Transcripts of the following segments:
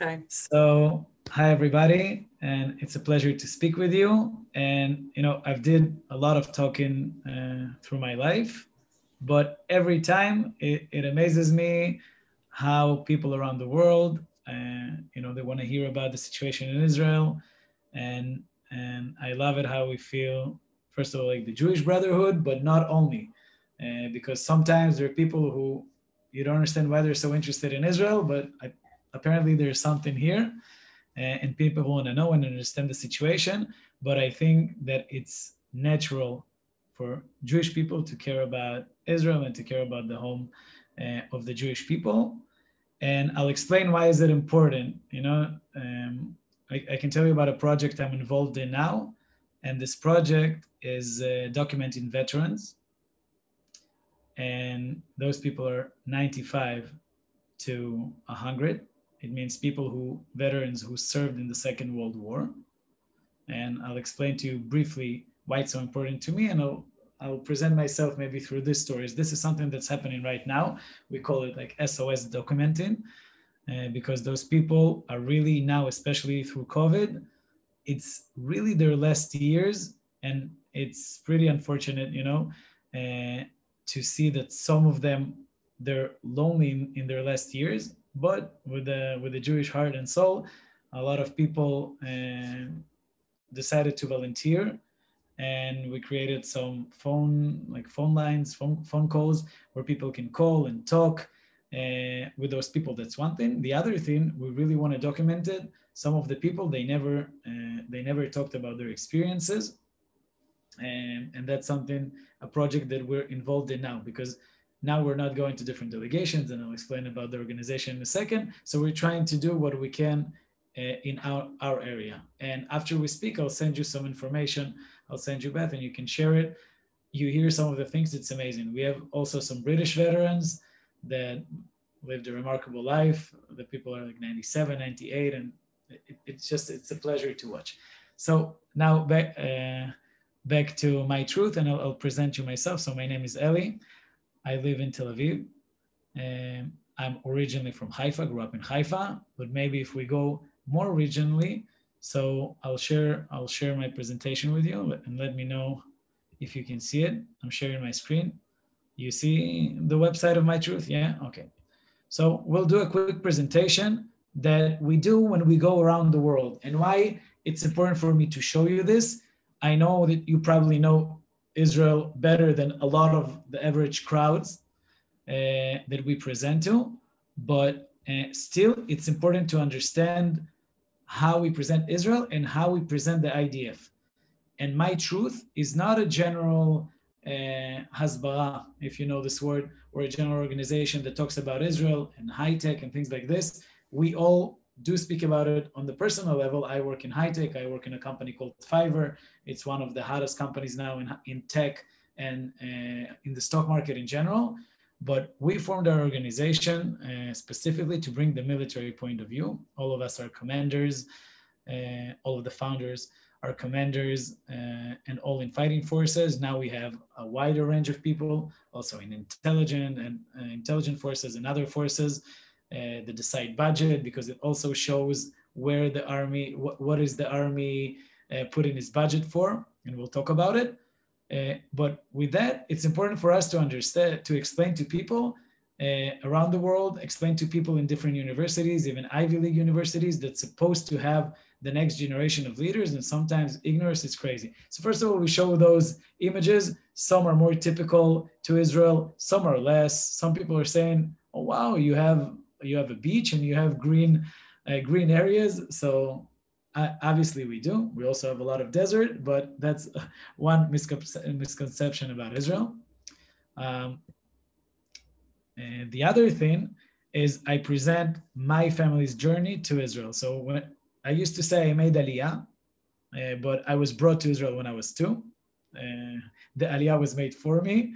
Okay. So, hi everybody, and it's a pleasure to speak with you. And I've did a lot of talking through my life, but every time it amazes me how people around the world, they want to hear about the situation in Israel, and I love it how we feel. First of all, like the Jewish Brotherhood, but not only, because sometimes there are people who you don't understand why they're so interested in Israel, but apparently there's something here, and people want to know and understand the situation. But I think that it's natural for Jewish people to care about Israel and to care about the home of the Jewish people. And I'll explain why is it important. I can tell you about a project I'm involved in now, and this project is documenting veterans, and those people are 95 to 100. It means veterans who served in the Second World War. And I'll explain to you briefly why it's so important to me, and I'll present myself maybe through these stories. This is something that's happening right now. We call it like SOS documenting, because those people are really now, especially through COVID, it's really their last years, and it's pretty unfortunate, to see that some of them they're lonely in their last years. But with the Jewish heart and soul, a lot of people decided to volunteer, and we created some phone lines, phone calls where people can call and talk with those people. That's one thing. The other thing, we really want to document it. Some of the people, they never talked about their experiences, and that's something, a project that we're involved in now, because now we're not going to different delegations, and I'll explain about the organization in a second. So we're trying to do what we can in our area. And after we speak, I'll send you some information. I'll send you, Beth, and you can share it. You hear some of the things, it's amazing. We have also some British veterans that lived a remarkable life. The people are like 97, 98, and it's a pleasure to watch. So now back to my truth, and I'll present you myself. So my name is Eli. I live in Tel Aviv. I'm originally from Haifa, grew up in Haifa, but maybe if we go more regionally, so I'll share my presentation with you, and let me know if you can see it. I'm sharing my screen. You see the website of My Truth? Yeah, okay. So we'll do a quick presentation that we do when we go around the world, and why it's important for me to show you this. I know that you probably know Israel better than a lot of the average crowds that we present to, but still it's important to understand how we present Israel and how we present the IDF. And My Truth is not a general hasbara, if you know this word, or a general organization that talks about Israel and high tech and things like this. We all do speak about it on the personal level. I work in high tech. I work in a company called Fiverr. It's one of the hottest companies now in tech and in the stock market in general. But we formed our organization specifically to bring the military point of view. All of us are commanders. All of the founders are commanders, and all in fighting forces. Now we have a wider range of people, also in intelligent forces and other forces that decide budget, because it also shows where the army, what is the army putting its budget for, and we'll talk about it. But with that, it's important for us to understand, to explain to people around the world, explain to people in different universities, even Ivy League universities, that's supposed to have the next generation of leaders, and sometimes ignorance is crazy. So first of all, we show those images. Some are more typical to Israel, some are less. Some people are saying, oh wow, you have a beach and you have green areas. So obviously we do. We also have a lot of desert, but that's one misconception about Israel. And the other thing is I present my family's journey to Israel. So when I used to say I made Aliyah, but I was brought to Israel when I was 2. The Aliyah was made for me.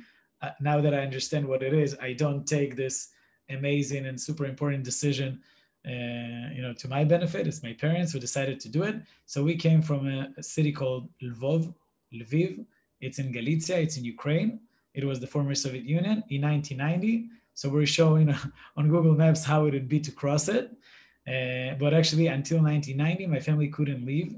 Now that I understand what it is, I don't take this amazing and super important decision to my benefit. It's my parents who decided to do it. So we came from a city called Lviv. It's in Galicia, it's in Ukraine. It was the former Soviet Union in 1990. So we're showing on Google Maps how it would be to cross it. But actually, until 1990, my family couldn't leave,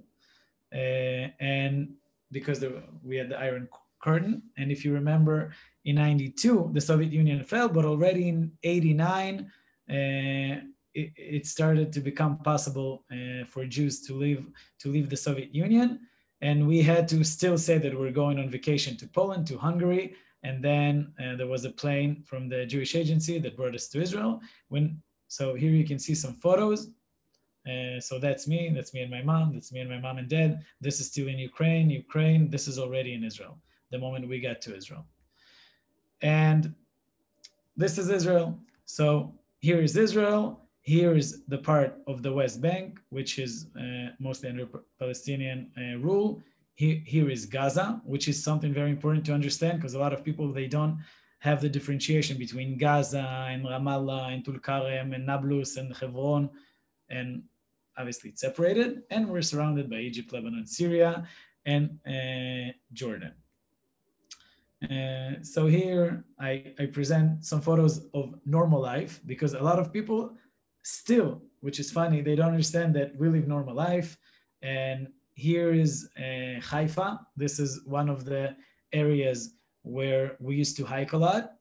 and because we had the Iron Curtain. And if you remember, in 92, the Soviet Union fell, but already in 89, it started to become possible for Jews to leave the Soviet Union. And we had to still say that we're going on vacation to Poland, to Hungary. And then there was a plane from the Jewish agency that brought us to Israel. So here you can see some photos. So that's me and my mom. That's me and my mom and dad. This is still in Ukraine. This is already in Israel, the moment we got to Israel. And this is Israel. So here is Israel. Here is the part of the West Bank, which is mostly under Palestinian rule. Here is Gaza, which is something very important to understand, because a lot of people, they don't have the differentiation between Gaza and Ramallah and Tulkarem and Nablus and Hebron. And obviously it's separated, and we're surrounded by Egypt, Lebanon, Syria, and Jordan. So here I present some photos of normal life, because a lot of people still, which is funny, they don't understand that we live normal life. And here is Haifa. This is one of the areas where we used to hike a lot.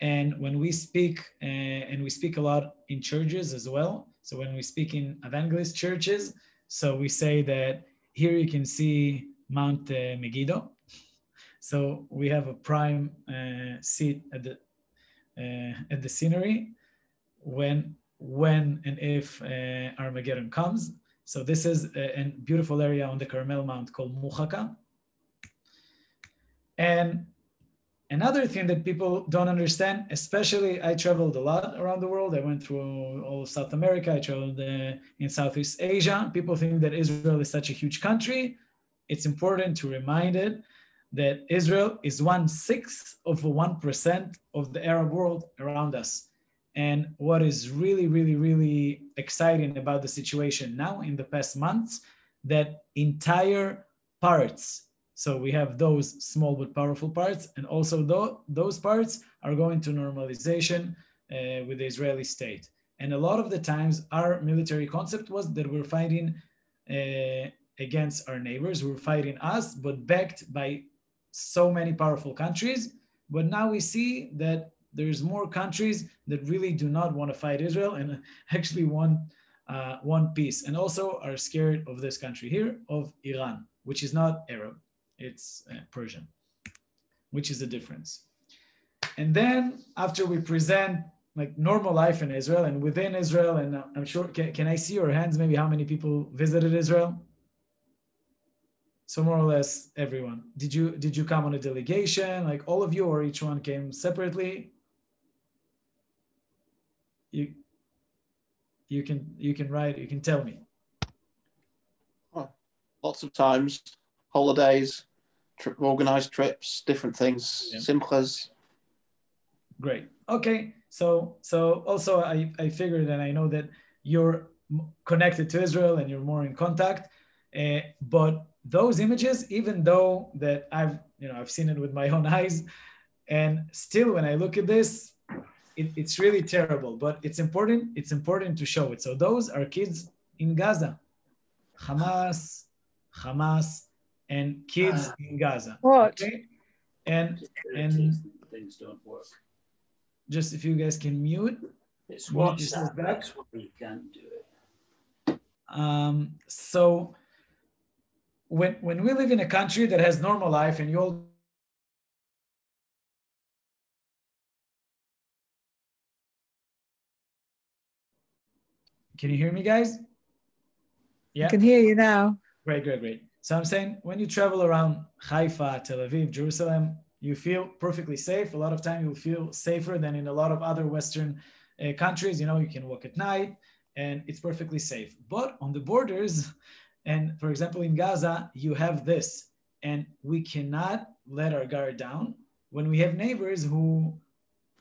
And when we speak, and we speak a lot in churches as well. So when we speak in evangelist churches, so we say that here you can see Mount Megiddo. So we have a prime seat at the scenery when and if Armageddon comes. So this is a beautiful area on the Carmel Mount called Muhaka. And another thing that people don't understand, especially I traveled a lot around the world. I went through all of South America. I traveled in Southeast Asia. People think that Israel is such a huge country. It's important to remind it that Israel is 1/6 of 1% of the Arab world around us. And what is really, really, really exciting about the situation now in the past months, that entire parts, so we have those small but powerful parts, and also those parts are going to normalization with the Israeli state. And a lot of the times our military concept was that we're fighting against our neighbors, we're fighting us, but backed by so many powerful countries. But now we see that there's more countries that really do not want to fight Israel and actually want peace, and also are scared of this country here, of Iran, which is not Arab, it's Persian, which is the difference. And then after we present like normal life in Israel and within Israel, and I'm sure, can I see your hands, maybe how many people visited Israel? So more or less everyone. Did you come on a delegation, like all of you, or each one came separately? You can write, you can tell me. Oh, lots of times, holidays, organized trips, different things, yeah. Simchas. Great. Okay. So also I figured, and I know that you're connected to Israel and you're more in contact, but those images, even though that I've seen it with my own eyes, and still when I look at this, it's really terrible, but it's important to show it. So those are kids in Gaza, Hamas, and kids in Gaza. What? Okay? And things don't work. Just if you guys can mute. It's WhatsApp. That's why you can't do it. So when we live in a country that has normal life, and you all can you hear me, guys? Yeah, I can hear you now. Great. So I'm saying, when you travel around Haifa, Tel Aviv, Jerusalem, you feel perfectly safe. A lot of time you'll feel safer than in a lot of other Western countries. You can walk at night and it's perfectly safe. But on the borders, and for example, in Gaza, you have this, and we cannot let our guard down when we have neighbors who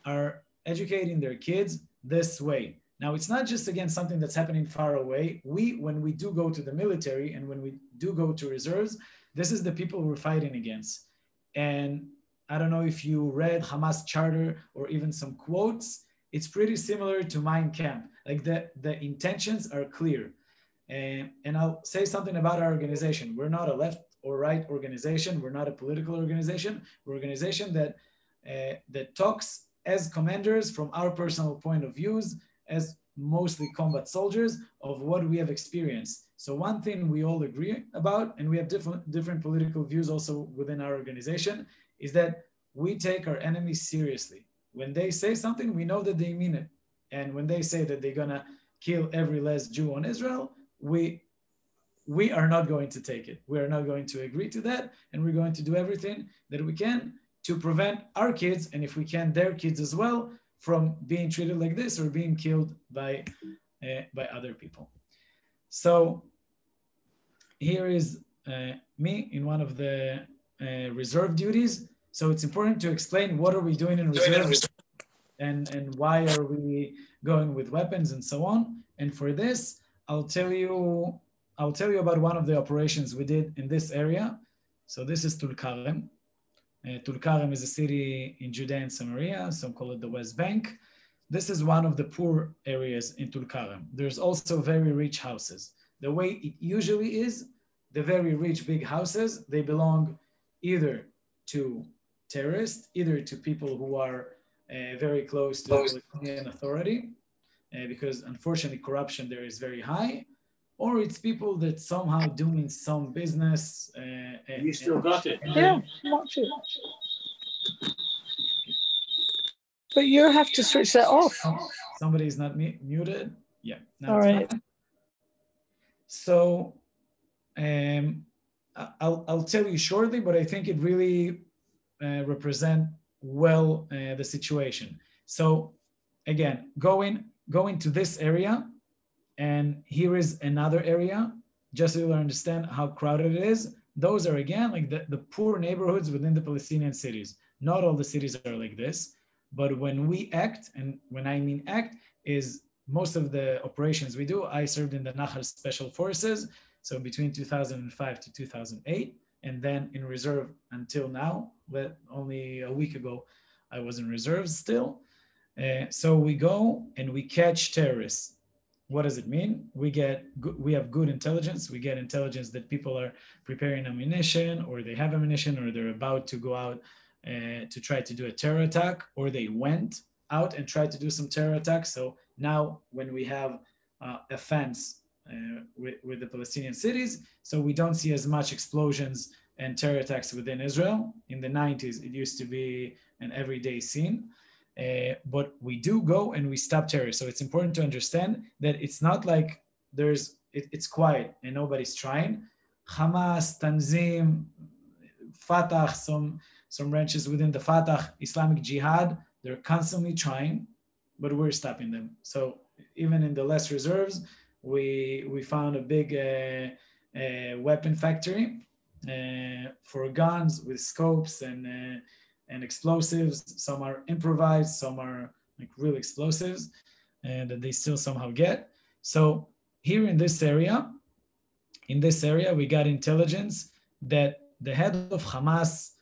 are educating their kids this way. Now, it's not just, again, something that's happening far away. When we do go to the military and when we do go to reserves, this is the people we're fighting against. And I don't know if you read Hamas charter or even some quotes. it's pretty similar to Mein Kampf. Like the intentions are clear. And I'll say something about our organization. We're not a left or right organization. We're not a political organization. We're an organization that talks as commanders from our personal point of views, as mostly combat soldiers, of what we have experienced. So one thing we all agree about, and we have different political views also within our organization, is that we take our enemies seriously. When they say something, we know that they mean it. And when they say that they're gonna kill every last Jew on Israel, we are not going to take it. We are not going to agree to that. And we're going to do everything that we can to prevent our kids, and if we can, their kids as well, from being treated like this or being killed by other people. So here is me in one of the reserve duties. So it's important to explain what are we doing in reserve and why are we going with weapons and so on. And for this, I'll tell you about one of the operations we did in this area. So this is Tulkarem. Tulkarem is a city in Judea and Samaria, some call it the West Bank. This is one of the poor areas in Tulkarem. There's also very rich houses. The way it usually is, the very rich big houses, they belong either to terrorists, either to people who are very close to the Palestinian Authority, because unfortunately corruption there is very high, or it's people that somehow doing some business. You still got it? Yeah, watch it. But you have to switch that off. Somebody is not muted. Yeah. All right. Fine. So I'll tell you shortly, but I think it really represent well the situation. So again, going to this area, and here is another area, just so you'll understand how crowded it is. Those are again like the poor neighborhoods within the Palestinian cities. Not all the cities are like this, but when we act, and when I mean act, is most of the operations we do. I served in the Nahal Special Forces, so between 2005 to 2008, and then in reserve until now. But only a week ago, I was in reserve still. So we go and we catch terrorists. What does it mean? We have good intelligence. We get intelligence that people are preparing ammunition, or they have ammunition, or they're about to go out to try to do a terror attack, or they went out and tried to do some terror attacks. So now when we have a fence with the Palestinian cities, so we don't see as much explosions and terror attacks within Israel. In the 90s, it used to be an everyday scene. But we do go and we stop terrorists. So it's important to understand that it's not like it's quiet and nobody's trying. Hamas, Tanzim, Fatah, some branches within the Fatah, Islamic Jihad, they're constantly trying, but we're stopping them. So even in the less reserves, we found a big weapon factory for guns with scopes and explosives. Some are improvised, some are like real explosives, and that they still somehow get. So here in this area, we got intelligence that the head of Hamas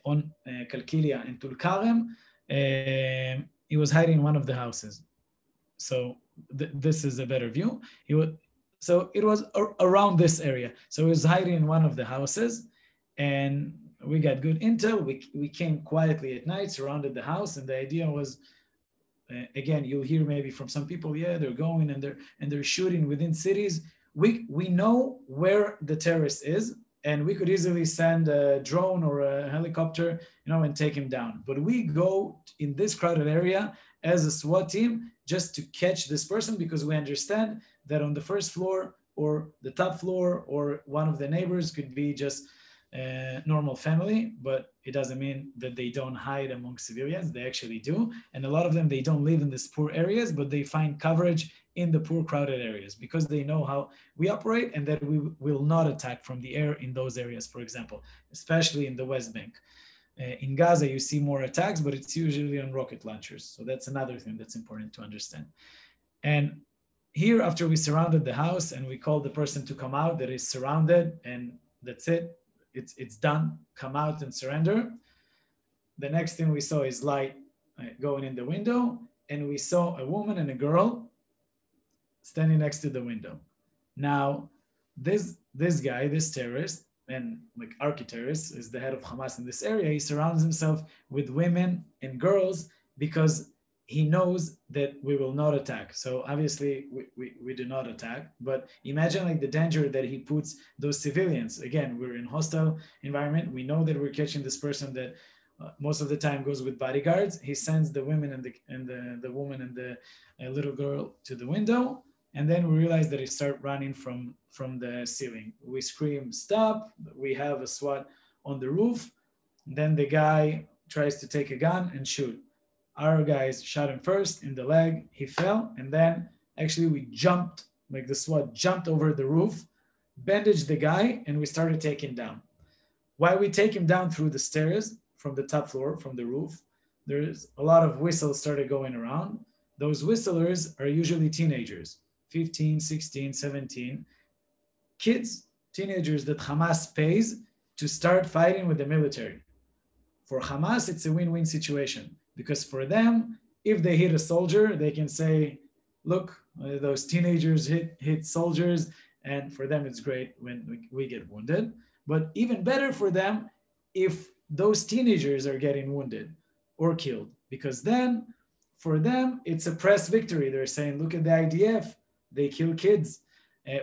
on Kalkilia in Tulkarem, he was hiding in one of the houses. So this is a better view. So it was around this area. So he was hiding in one of the houses, and we got good intel. We came quietly at night, surrounded the house, and the idea was, again, you'll hear maybe from some people, yeah, they're going and they're shooting within cities. We know where the terrorist is, and we could easily send a drone or a helicopter, and take him down. But we go in this crowded area as a SWAT team just to catch this person, because we understand that on the first floor or the top floor or one of the neighbors could be just normal family, but it doesn't mean that they don't hide among civilians. They actually do. And a lot of them, they don't live in these poor areas, but they find coverage in the poor crowded areas because they know how we operate and that we will not attack from the air in those areas, for example, especially in the West Bank. In Gaza, you see more attacks, but it's usually on rocket launchers. So that's another thing that's important to understand. And here, after we surrounded the house and we called the person to come out that is surrounded, and that's it. It's done. Come out and surrender. The next thing we saw is light going in the window, and we saw a woman and a girl standing next to the window. Now, this guy, this terrorist, and like archi-terrorist, is the head of Hamas in this area. He surrounds himself with women and girls because he knows that we will not attack. So obviously we do not attack, but imagine like the danger that he puts those civilians. Again, we're in hostile environment. We know that we're catching this person that most of the time goes with bodyguards. He sends the women and the woman and the little girl to the window. And then we realize that he start running from the ceiling. We scream, stop. We have a SWAT on the roof. Then the guy tries to take a gun and shoot. Our guys shot him first in the leg. He fell. And then actually we jumped, like the SWAT jumped over the roof, bandaged the guy, and we started taking him down. While we take him down through the stairs from the top floor, from the roof, there's a lot of whistles started going around. Those whistlers are usually teenagers, 15, 16, 17, kids, teenagers that Hamas pays to start fighting with the military. For Hamas, it's a win-win situation because for them, if they hit a soldier, they can say, look, those teenagers hit soldiers, and for them, it's great when we get wounded. But even better for them if those teenagers are getting wounded or killed, because then for them, it's a press victory. They're saying, look at the IDF, they kill kids,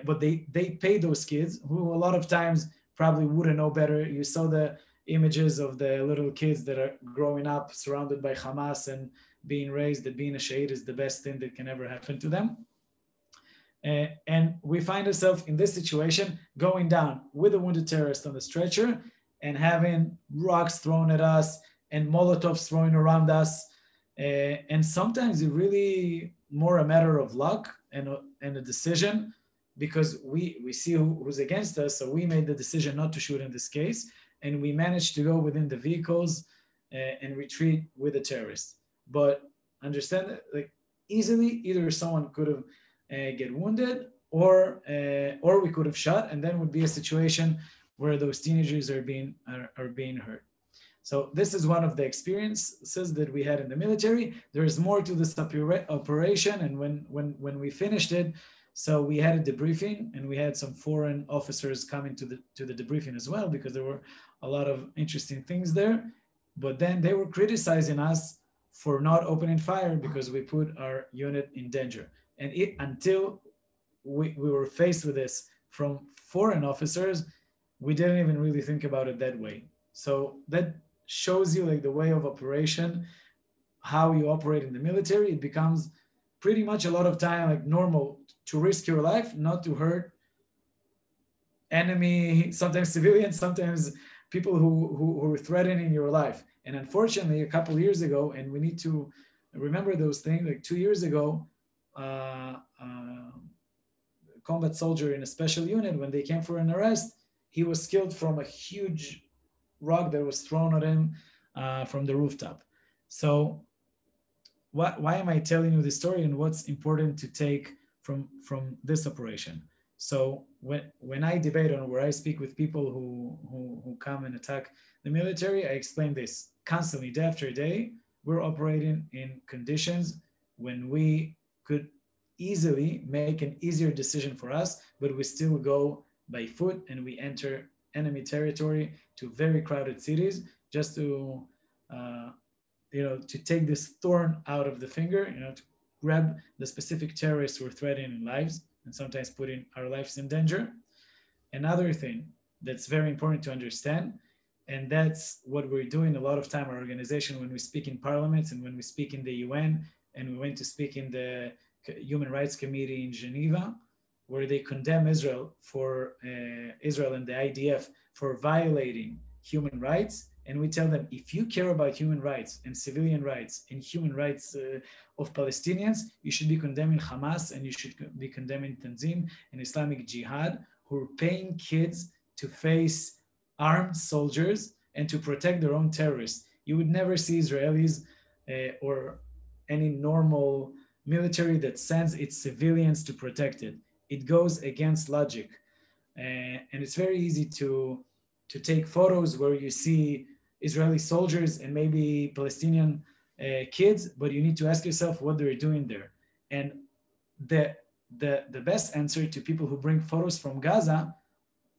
but they pay those kids who a lot of times probably wouldn't know better. You saw the images of the little kids that are growing up surrounded by Hamas and being raised that being a shaheed is the best thing that can ever happen to them. And we find ourselves in this situation going down with a wounded terrorist on the stretcher and having rocks thrown at us and Molotovs thrown around us. And sometimes it's really more a matter of luck and a decision because we see who's against us. So we made the decision not to shoot in this case. And we managed to go within the vehicles and retreat with the terrorists. But understand that like easily, either someone could have get wounded or we could have shot, and then would be a situation where those teenagers are being hurt. So this is one of the experiences that we had in the military. There is more to this operation, and when we finished it, so we had a debriefing, and we had some foreign officers coming to the debriefing as well because there were a lot of interesting things there. But then they were criticizing us for not opening fire because we put our unit in danger. And until we were faced with this from foreign officers, we didn't even really think about it that way. So that shows you like the way of operation, how you operate in the military. It becomes pretty much a lot of time like normal to risk your life, not to hurt enemy, sometimes civilians, sometimes people who are threatening your life. And unfortunately, a couple of years ago, and we need to remember those things, like 2 years ago, combat soldier in a special unit, when they came for an arrest, he was killed from a huge rock that was thrown at him from the rooftop. So why am I telling you this story and what's important to take from this operation? So when I debate on where I speak with people who come and attack the military, I explain this constantly, day after day. We're operating in conditions when we could easily make an easier decision for us, but we still go by foot and we enter enemy territory to very crowded cities just to, to take this thorn out of the finger, to grab the specific terrorists who are threatening lives and sometimes putting our lives in danger. Another thing that's very important to understand, and that's what we're doing a lot of time, our organization, when we speak in parliaments and when we speak in the UN, and we went to speak in the Human Rights Committee in Geneva, where they condemn Israel and the IDF for violating human rights. And we tell them, if you care about human rights and civilian rights and human rights of Palestinians, you should be condemning Hamas and you should be condemning Tanzim and Islamic Jihad, who are paying kids to face armed soldiers and to protect their own terrorists. You would never see Israelis or any normal military that sends its civilians to protect it. It goes against logic. And it's very easy to take photos where you see Israeli soldiers and maybe Palestinian kids, but you need to ask yourself what they're doing there. And the best answer to people who bring photos from Gaza,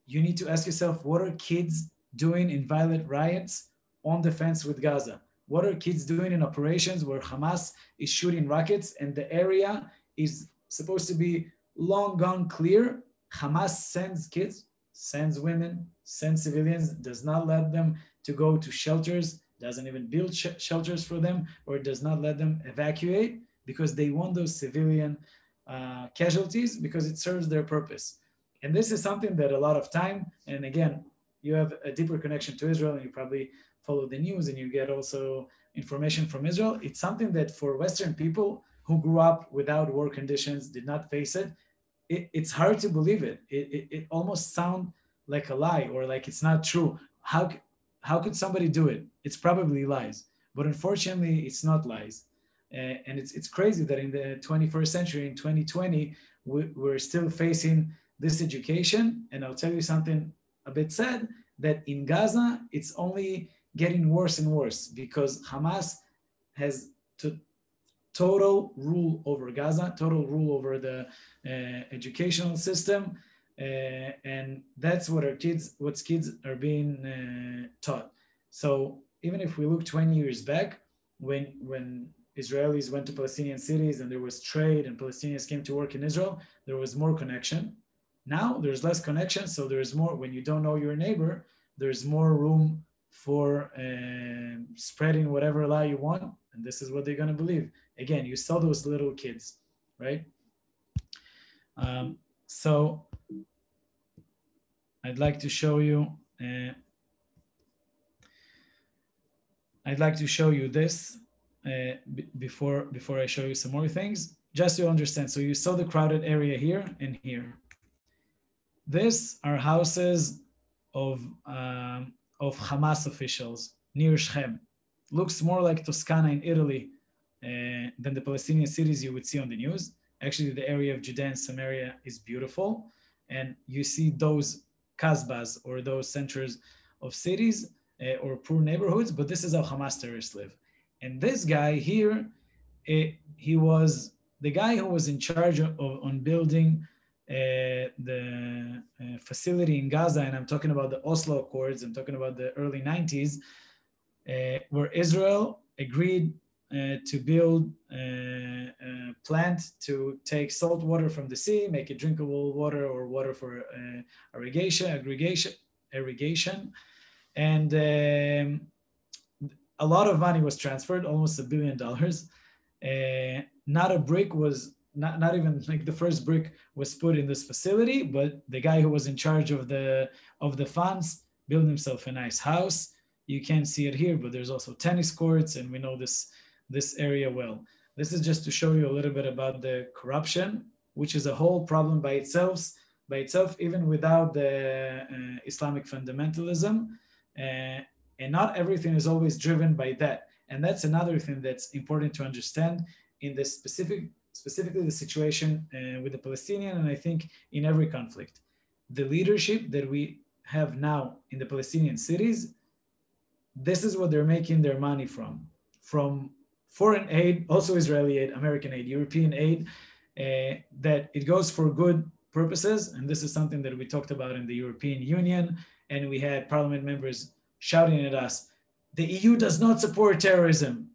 you need to ask yourself, what are kids doing in violent riots on the fence with Gaza? What are kids doing in operations where Hamas is shooting rockets and the area is supposed to be long gone clear? Hamas sends kids, sends women, sends civilians, does not let them to go to shelters, doesn't even build shelters for them, or does not let them evacuate because they want those civilian casualties because it serves their purpose. And this is something that a lot of time, and again, you have a deeper connection to Israel and you probably follow the news and you get also information from Israel. It's something that for Western people who grew up without war conditions, did not face it, it's hard to believe it. It almost sounds like a lie or like it's not true. How could somebody do it? It's probably lies. But unfortunately, it's not lies. And it's crazy that in the 21st century, in 2020, we're still facing this education. And I'll tell you something a bit sad, that in Gaza, it's only getting worse and worse because Hamas has total rule over Gaza, total rule over the educational system. And that's what kids are being taught. So even if we look 20 years back, when Israelis went to Palestinian cities and there was trade and Palestinians came to work in Israel, there was more connection. Now there's less connection, so there's more, when you don't know your neighbor, there's more room for spreading whatever lie you want, and this is what they're gonna believe. Again, you saw those little kids, right? So I'd like to show you, this before I show you some more things, just to understand. So you saw the crowded area here and here. These are houses of Hamas officials near Shechem. Looks more like Toscana in Italy than the Palestinian cities you would see on the news. Actually, the area of Judea and Samaria is beautiful. And you see those kasbahs or those centers of cities or poor neighborhoods, but this is how Hamas terrorists live. And this guy here, he was the guy who was in charge on building the facility in Gaza, and I'm talking about the Oslo Accords, I'm talking about the early 90s, where Israel agreed to build a plant to take salt water from the sea, make it drinkable water or water for irrigation. And a lot of money was transferred, almost $1 billion. Not a brick was, not even like the first brick was put in this facility, but the guy who was in charge of the funds built himself a nice house. You can't see it here, but there's also tennis courts, and we know this area well. This is just to show you a little bit about the corruption, which is a whole problem by itself, even without the Islamic fundamentalism. And not everything is always driven by that. And that's another thing that's important to understand in this specifically the situation with the Palestinian, and I think in every conflict. The leadership that we have now in the Palestinian cities, this is what they're making their money from foreign aid, also Israeli aid, American aid, European aid, that it goes for good purposes. And this is something that we talked about in the European Union, and we had parliament members shouting at us, the EU does not support terrorism.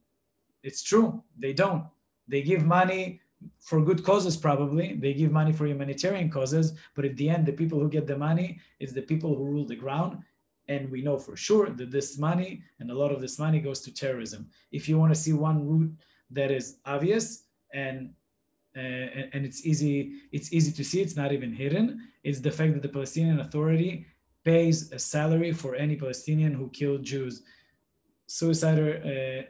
It's true, they don't. They give money for good causes, probably. They give money for humanitarian causes, but at the end, the people who get the money is the people who rule the ground. And we know for sure that this money, and a lot of this money, goes to terrorism. If you want to see one route that is obvious and it's easy to see, it's not even hidden, it's the fact that the Palestinian Authority pays a salary for any Palestinian who killed Jews.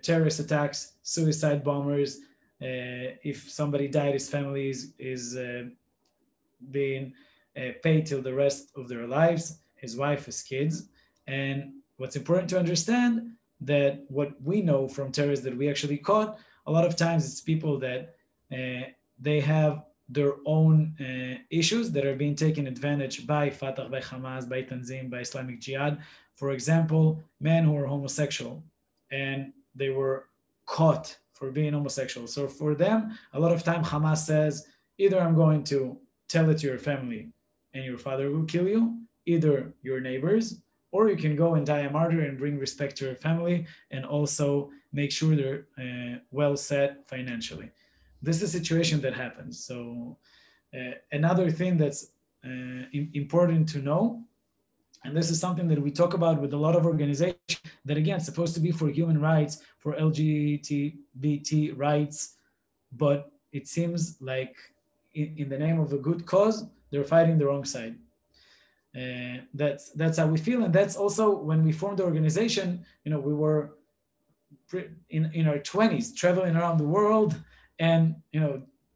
Terrorist attacks, suicide bombers. If somebody died, his family is being paid till the rest of their lives, his wife, his kids. And what's important to understand, that what we know from terrorists that we actually caught, a lot of times it's people that they have their own issues that are being taken advantage by Fatah, by Hamas, by Tanzim, by Islamic Jihad. For example, men who are homosexual, and they were caught for being homosexual. So for them, a lot of time Hamas says, either I'm going to tell it to your family and your father will kill you, either your neighbors, or you can go and die a martyr and bring respect to your family and also make sure they're well set financially. This is a situation that happens. So another thing that's important to know, and this is something that we talk about with a lot of organizations that, again, supposed to be for human rights, for LGBT rights, but it seems like in the name of a good cause, they're fighting the wrong side. That's how we feel. And that's also when we formed the organization, we were in our 20s, traveling around the world and,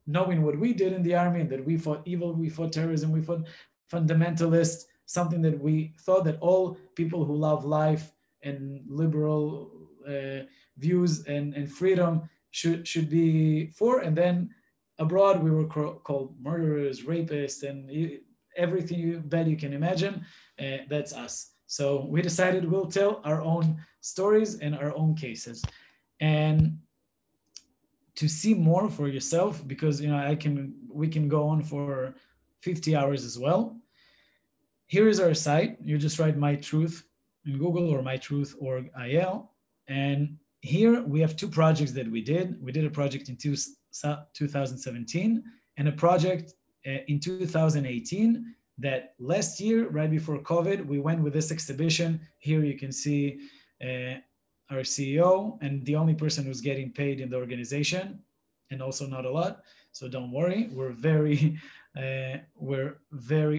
knowing what we did in the army and that we fought evil, we fought terrorism, we fought fundamentalists, something that we thought that all people who love life and liberal views and freedom should be for. And then abroad, we were called murderers, rapists, and everything bad you can imagine. That's us. So we decided we'll tell our own stories and our own cases. And to see more for yourself, because we can go on for 50 hours as well. Here is our site. You just write My Truth in Google or mytruth.org.il. And here we have two projects that we did. We did a project in 2017 and a project in 2018 that last year, right before COVID, we went with this exhibition. Here you can see our CEO and the only person who's getting paid in the organization, and also not a lot. So don't worry, we're very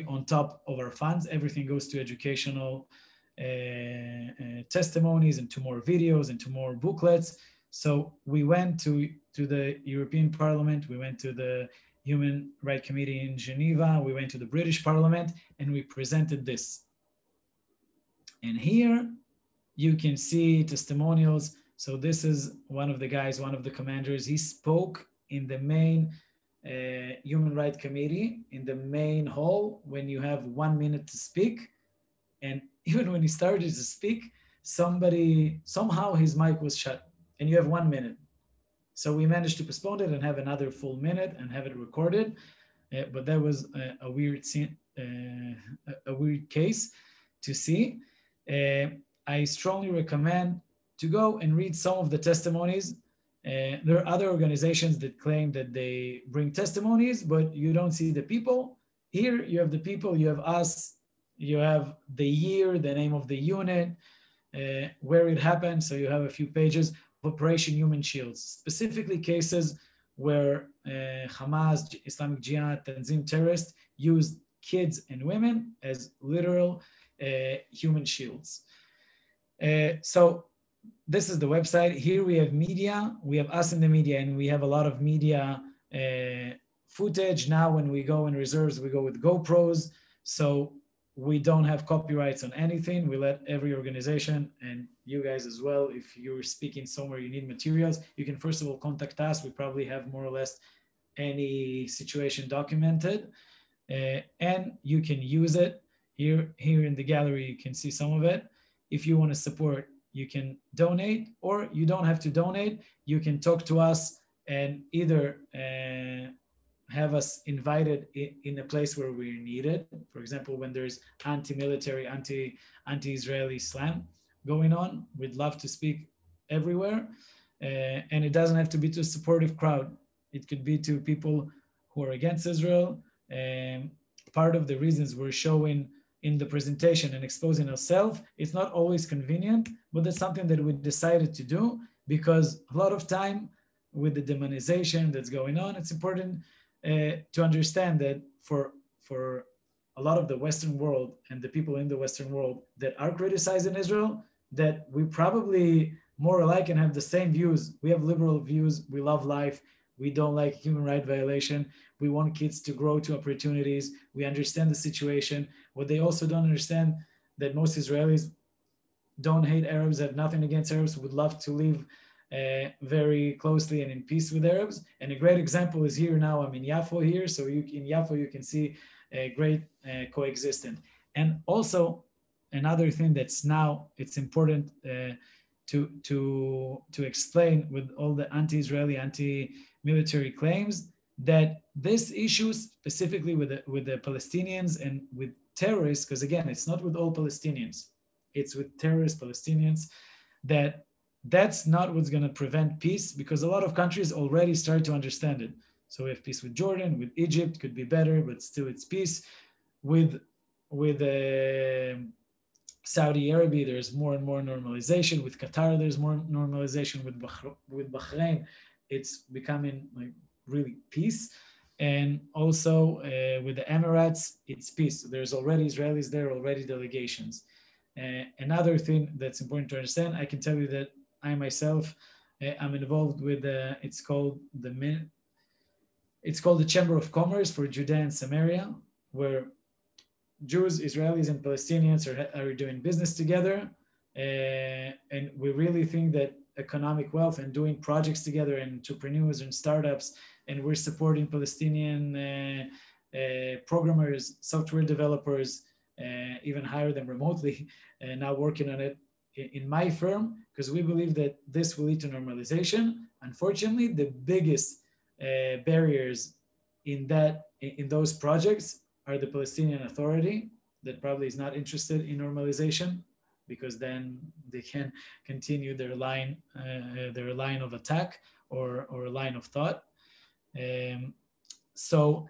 on top of our funds. Everything goes to educational testimonies and to more videos and to more booklets. So we went to the European Parliament, we went to the Human Rights Committee in Geneva, we went to the British Parliament, and we presented this. And here you can see testimonials. So this is one of the guys, one of the commanders. He spoke in the main Human Rights Committee, in the main hall, when you have 1 minute to speak. And even when he started to speak, somehow his mic was shut, and you have 1 minute. So we managed to postpone it and have another full minute and have it recorded. But that was a weird scene, a weird case to see. I strongly recommend to go and read some of the testimonies. There are other organizations that claim that they bring testimonies, but you don't see the people. Here you have the people, you have us, you have the year, the name of the unit, where it happened. So you have a few pages of Operation Human Shields, specifically cases where Hamas, Islamic Jihad, Tanzim terrorists used kids and women as literal human shields. So this is the website. Here we have media, we have us in the media, and we have a lot of media footage. Now when we go in reserves, we go with GoPros. So we don't have copyrights on anything. We let every organization, and you guys as well, if you're speaking somewhere you need materials, you can first of all contact us. We probably have more or less any situation documented, and you can use it. Here in the gallery, you can see some of it. If you want to support, you can donate, or you don't have to donate. You can talk to us and either have us invited in a place where we're needed. For example, when there's anti-military, anti-Israeli slam going on, we'd love to speak everywhere. And it doesn't have to be to a supportive crowd. It could be to people who are against Israel. Part of the reasons we're showing in the presentation and exposing ourselves, it's not always convenient, but that's something that we decided to do because a lot of time with the demonization that's going on, it's important to understand that for a lot of the Western world and the people in the Western world that are criticizing Israel, that we probably more alike and have the same views. We have liberal views. We love life. We don't like human rights violation. We want kids to grow to opportunities. We understand the situation. What they also don't understand that most Israelis don't hate Arabs, have nothing against Arabs, would love to live very closely and in peace with Arabs. And a great example is here now. I'm in Yafo here. So in Yafo, you can see a great coexistence. And also another thing that's now, it's important to explain with all the anti-Israeli, anti-military claims that this issue specifically with the Palestinians and with terrorists, because again, it's not with all Palestinians, it's with terrorist Palestinians, that's not what's going to prevent peace, because a lot of countries already start to understand it. So we have peace with Jordan, with Egypt, could be better, but still it's peace. With Saudi Arabia, there's more and more normalization. With Qatar, there's more normalization. With Bahrain, it's becoming like really peace. And also with the Emirates, it's peace. There's already Israelis there, already delegations. Another thing that's important to understand, I can tell you that I myself, I'm involved with, it's called the Chamber of Commerce for Judea and Samaria, where Jews, Israelis, and Palestinians are doing business together. And we really think that economic wealth and doing projects together and entrepreneurs and startups, and we're supporting Palestinian programmers, software developers, even hire them remotely, and now working on it in my firm, because we believe that this will lead to normalization. Unfortunately, the biggest barriers in those projects are the Palestinian Authority, that probably is not interested in normalization, because then they can continue their line of attack or line of thought. So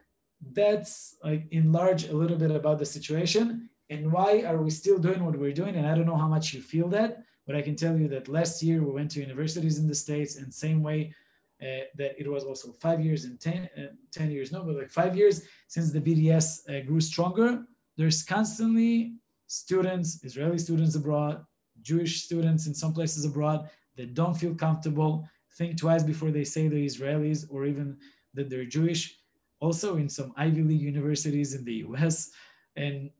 that's like in large a little bit about the situation and why are we still doing what we're doing. And I don't know how much you feel that, but I can tell you that last year we went to universities in the States, and same way that it was also 5 years and 10 years, no, but like 5 years since the BDS grew stronger. There's constantly students, Israeli students abroad, Jewish students in some places abroad that don't feel comfortable, think twice before they say they're Israelis or even that they're Jewish. Also in some Ivy League universities in the US and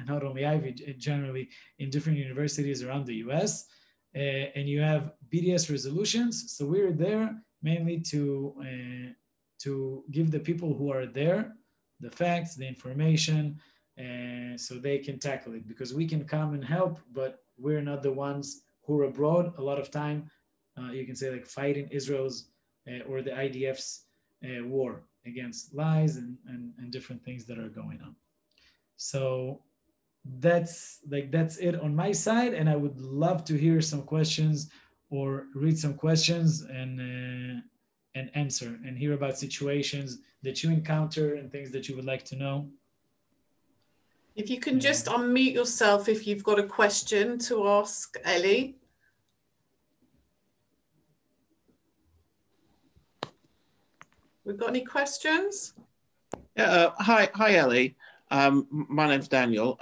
not only Ivy, generally in different universities around the US. And you have BDS resolutions. So we're there mainly to give the people who are there the facts, the information, so they can tackle it, because we can come and help, but we're not the ones who are abroad a lot of time, you can say, like fighting Israel's or the IDF's war against lies and different things that are going on. So that's it on my side, and I would love to hear some questions or read some questions and answer and hear about situations that you encounter and things that you would like to know. If you can just unmute yourself if you've got a question to ask Eli. We've got any questions? Yeah, hi Eli. My name's Daniel.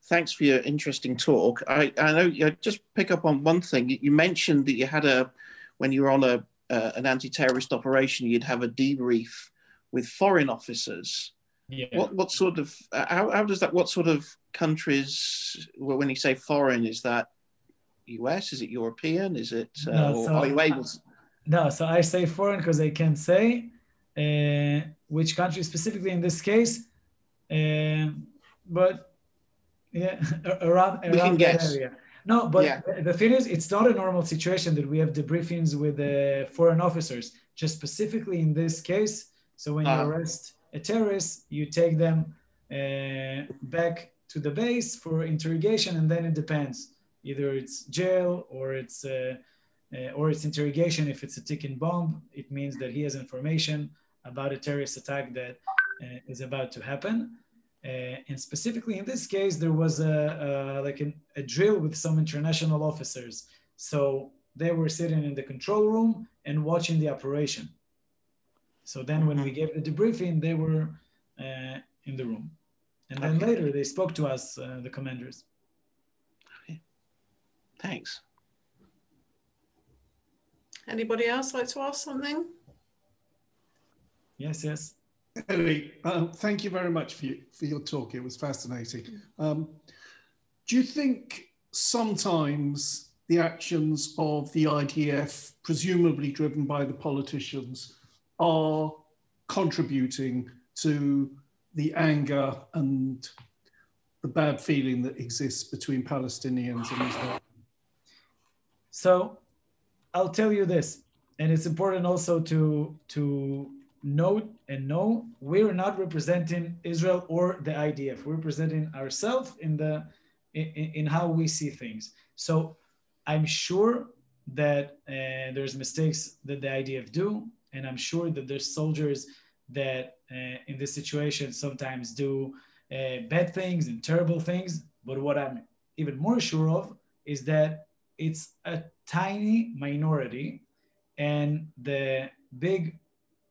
Thanks for your interesting talk. I know you just pick up on one thing. You mentioned that you had when you were on an anti-terrorist operation, you'd have a debrief with foreign officers. Yeah. What sort of how does that? What sort of countries? When you say foreign, is that US? Is it European? Is it? No, or are you able to? No, so I say foreign because I can't say which country specifically in this case, but yeah, around that guess. area. No, but yeah. The thing is, it's not a normal situation that we have debriefings with foreign officers, just specifically in this case. So when you arrest a terrorist, you take them back to the base for interrogation, and then it depends. Either it's jail or it's interrogation. If it's a ticking bomb, it means that he has information about a terrorist attack that is about to happen. And specifically in this case, there was a drill with some international officers. So they were sitting in the control room and watching the operation. So then when we gave the debriefing, they were in the room. And then later they spoke to us, the commanders. Okay. Thanks. Anybody else like to ask something? Yes. Eli, thank you very much for your talk. It was fascinating. Do you think sometimes the actions of the IDF, presumably driven by the politicians, are contributing to the anger and the bad feeling that exists between Palestinians and Israel? So I'll tell you this, and it's important also to note and know we're not representing Israel or the IDF. We're representing ourselves in how we see things. So I'm sure that there's mistakes that the IDF do, and I'm sure that there's soldiers that in this situation sometimes do bad things and terrible things. But what I'm even more sure of is that it's a tiny minority, and the big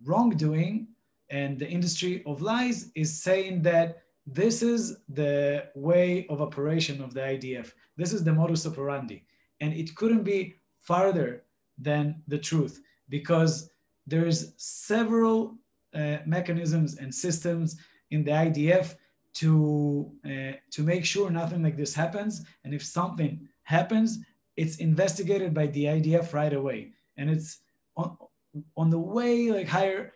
wrongdoing and the industry of lies is saying that this is the way of operation of the IDF. This is the modus operandi. And it couldn't be farther than the truth, because there's several mechanisms and systems in the IDF to make sure nothing like this happens. And if something happens, it's investigated by the IDF right away. And it's on the way like higher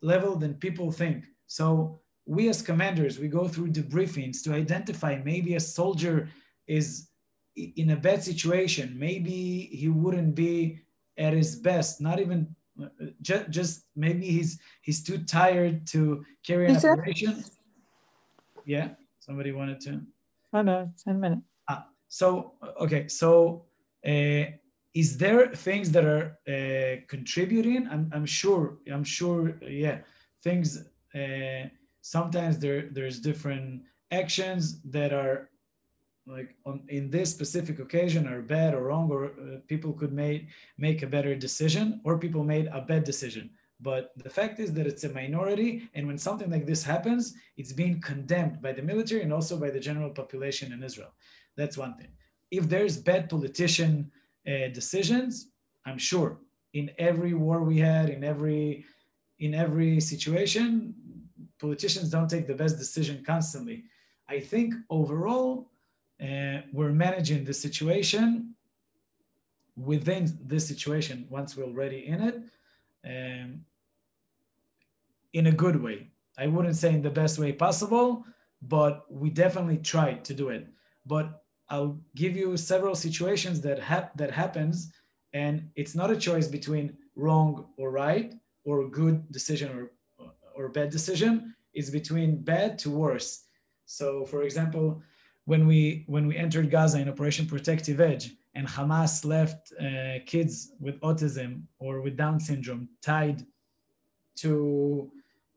level than people think. So we as commanders, we go through debriefings to identify maybe a soldier is in a bad situation. Maybe he wouldn't be at his best, not even just maybe he's too tired to carry an operation. Yeah, somebody wanted to. Oh no, 10 minutes. So, okay, so is there things that are contributing? I'm sure, yeah, things, sometimes there's different actions that are like in this specific occasion are bad or wrong, or people could make a better decision, or people made a bad decision. But the fact is that it's a minority, and when something like this happens, it's being condemned by the military and also by the general population in Israel. That's one thing. If there's bad politician decisions, I'm sure in every war we had, in every situation, politicians don't take the best decision constantly. I think overall, we're managing the situation within this situation once we're already in it, in a good way. I wouldn't say in the best way possible, but we definitely tried to do it. But I'll give you several situations that happens, and it's not a choice between wrong or right, or good decision or bad decision. It's between bad to worse. So, for example, when we entered Gaza in Operation Protective Edge, and Hamas left kids with autism or with Down syndrome tied to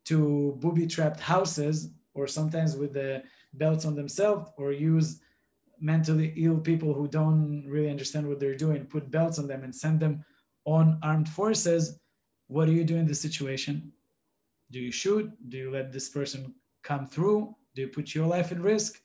booby-trapped houses, or sometimes with the belts on themselves, or use mentally ill people who don't really understand what they're doing, put belts on them and send them on armed forces, what do you do in this situation? Do you shoot? Do you let this person come through? Do you put your life at risk?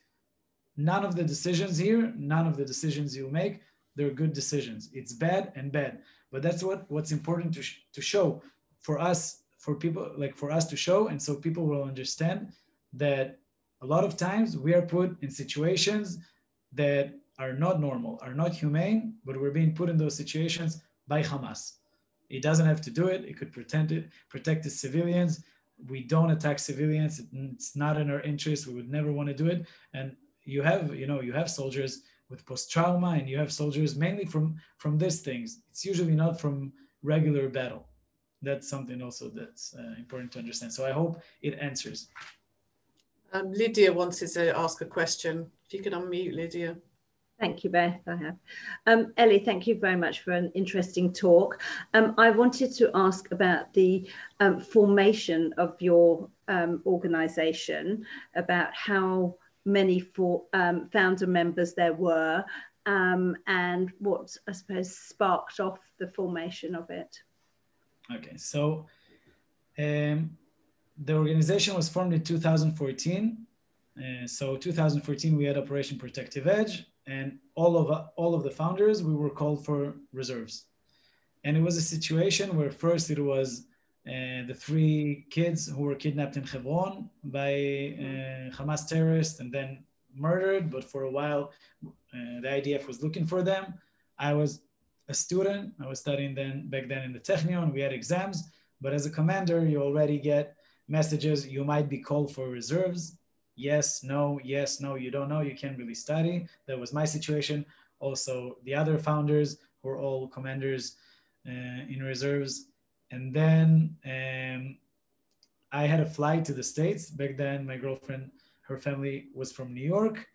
None of the decisions here, none of the decisions you make, they're good decisions. It's bad and bad. But that's what's important to show for us, for people, like for us to show, and so people will understand that a lot of times we are put in situations that are not normal, are not humane, but we're being put in those situations by Hamas. It doesn't have to do it. It could protect the civilians. We don't attack civilians. It's not in our interest. We would never want to do it. And you have soldiers with post-trauma, and you have soldiers mainly from these things. It's usually not from regular battle. That's something also that's important to understand. So I hope it answers. Lydia wanted to ask a question. If you can unmute, Lydia. Thank you, Beth. I have. Ellie, thank you very much for an interesting talk. I wanted to ask about the formation of your organization, about how many founder members there were, and what, I suppose, sparked off the formation of it. Okay, so the organization was formed in 2014. So 2014, we had Operation Protective Edge, and all of the founders, we were called for reserves. And it was a situation where first it was the 3 kids who were kidnapped in Hebron by Hamas terrorists and then murdered. But for a while, the IDF was looking for them. I was a student. I was studying back then in the Technion. We had exams. But as a commander, you already get messages. You might be called for reserves. Yes, no, you don't know. You can't really study. That was my situation. also the other founders who are all commanders in reserves. And then I had a flight to the States. Back then, my girlfriend, her family was from New York.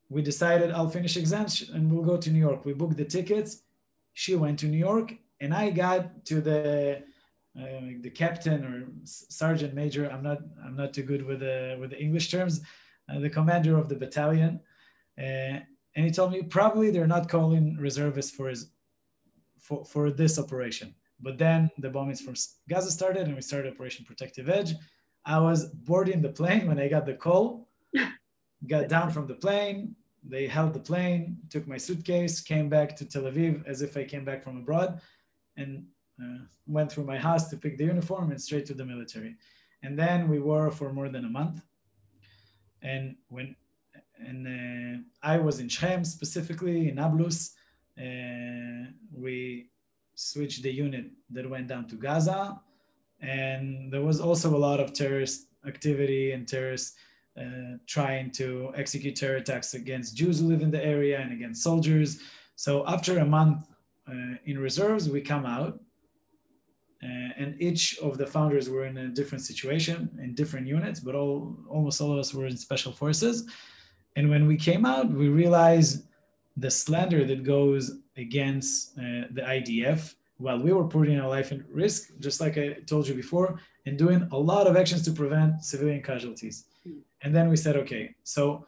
We decided I'll finish exams and we'll go to New York. We booked the tickets. She went to New York, and I got to the captain or sergeant major. I'm not too good with the English terms. The commander of the battalion, and he told me probably they're not calling reservists for this operation. But then the bombings from Gaza started, and we started Operation Protective Edge. I was boarding the plane when I got the call. Got down from the plane. They held the plane, took my suitcase, came back to Tel Aviv as if I came back from abroad, and went through my house to pick the uniform and straight to the military. And then we were for more than a month. And I was in Shechem, specifically in Nablus. We switched the unit that went down to Gaza. And there was also a lot of terrorist activity and terrorists trying to execute terror attacks against Jews who live in the area and against soldiers. So after a month in reserves, we come out, and each of the founders were in a different situation in different units, but almost all of us were in special forces. And when we came out, we realized the slander that goes against the IDF, while we were putting our life in risk, just like I told you before, and doing a lot of actions to prevent civilian casualties. And then we said, okay, so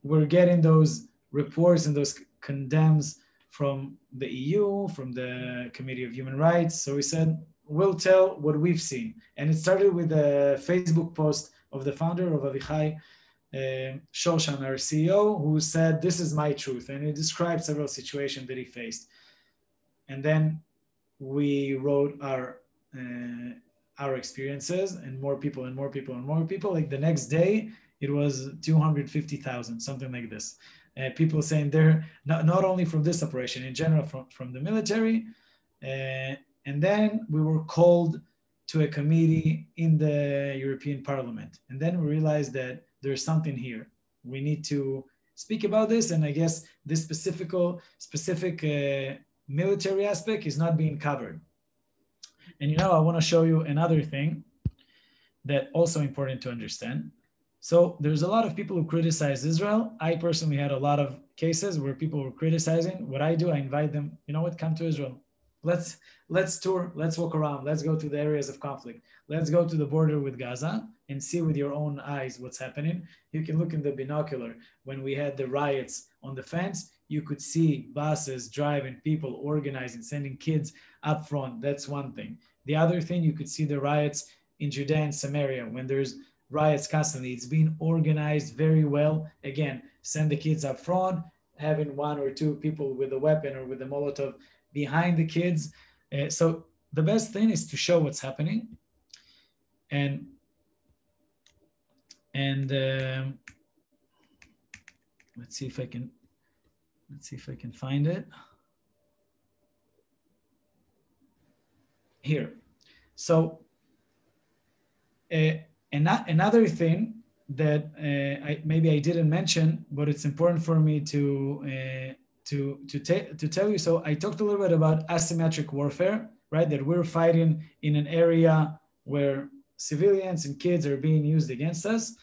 we're getting those reports and those condemns from the EU, from the Committee of Human Rights. So we said, we'll tell what we've seen. And it started with a Facebook post of the founder of Avichai, Shoshan, our CEO, who said, this is my truth. And he described several situations that he faced. And then we wrote our experiences, and more people and more people and more people. Like the next day, it was 250,000, something like this. People saying they're not only from this operation, in general from the military. And then we were called to a committee in the European Parliament. And then we realized that there's something here. We need to speak about this. And I guess this specific military aspect is not being covered. And I want to show you another thing that also important to understand. So there's a lot of people who criticize Israel. I personally had a lot of cases where people were criticizing. What I do, I invite them, come to Israel. Let's tour, let's walk around, let's go to the areas of conflict. Let's go to the border with Gaza and see with your own eyes what's happening. You can look in the binocular. When we had the riots on the fence, you could see buses driving, people organizing, sending kids up front. That's one thing. The other thing, you could see the riots in Judea and Samaria. When there's riots constantly, it's being organized very well. Again, send the kids up front, having one or two people with a weapon or with a Molotov behind the kids. So the best thing is to show what's happening. And let's see if I can find it. Here. So another thing that maybe I didn't mention, but it's important for me to tell you. So I talked a little bit about asymmetric warfare, right? That we're fighting in an area where civilians and kids are being used against us.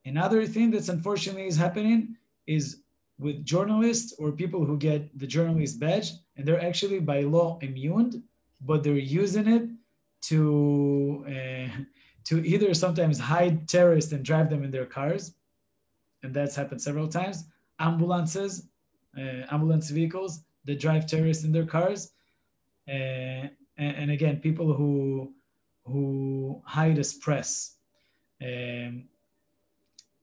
Another thing that's unfortunately is happening is with journalists or people who get the journalist badge, and they're actually by law immune, but they're using it to either sometimes hide terrorists and drive them in their cars, and that's happened several times. Ambulance vehicles that drive terrorists in their cars, and again, people who hide as press.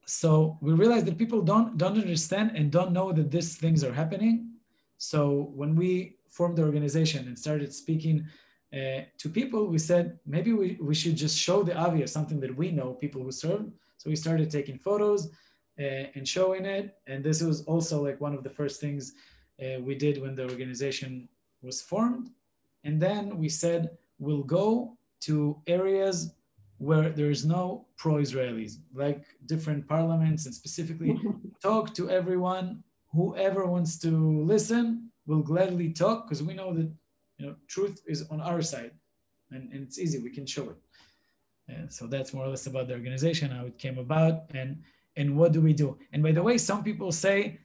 So we realized that people don't understand and don't know that these things are happening. So when we formed the organization and started speaking to people, we said, maybe we should just show the obvious, something that we know, people who served. So we started taking photos and showing it. And this was also like one of the first things we did when the organization was formed. And then we said, we'll go to areas where there's no pro-Israelis, like different parliaments, and specifically talk to everyone whoever wants to listen will gladly talk, because we know that truth is on our side, and it's easy, we can show it. And so that's more or less about the organization, how it came about, and what do we do. And by the way, some people say,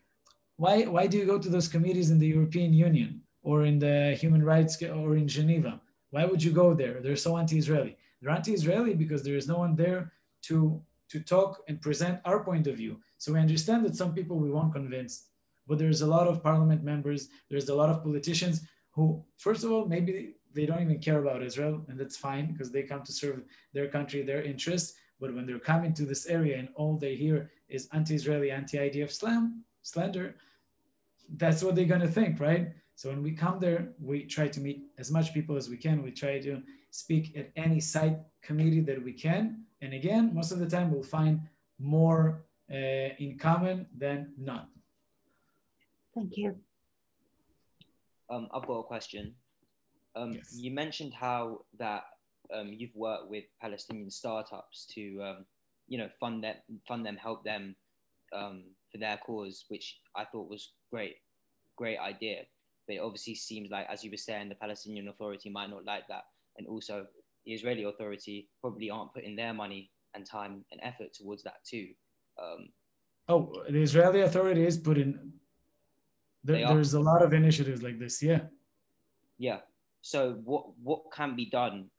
why do you go to those committees in the European Union or in the human rights or in Geneva? Why would you go there? They're so anti-Israeli. They're anti-Israeli because there is no one there to talk and present our point of view. So we understand that some people we won't convince, but there's a lot of parliament members, there's a lot of politicians who, first of all, maybe they don't even care about Israel, and that's fine because they come to serve their country, their interests. But when they're coming to this area and all they hear is anti-Israeli, anti-IDF slander, that's what they're going to think, right? So when we come there, we try to meet as much people as we can. We try to speak at any site committee that we can. And again, most of the time we'll find more in common than none. Thank you. I've got a question. Yes. You mentioned how that you've worked with Palestinian startups to, fund them, help them for their cause, which I thought was great idea. But it obviously seems like, as you were saying, the Palestinian Authority might not like that, and also the Israeli Authority probably aren't putting their money and time and effort towards that too. The Israeli Authority is putting. There's a lot of initiatives like this, yeah. Yeah. So what can be done?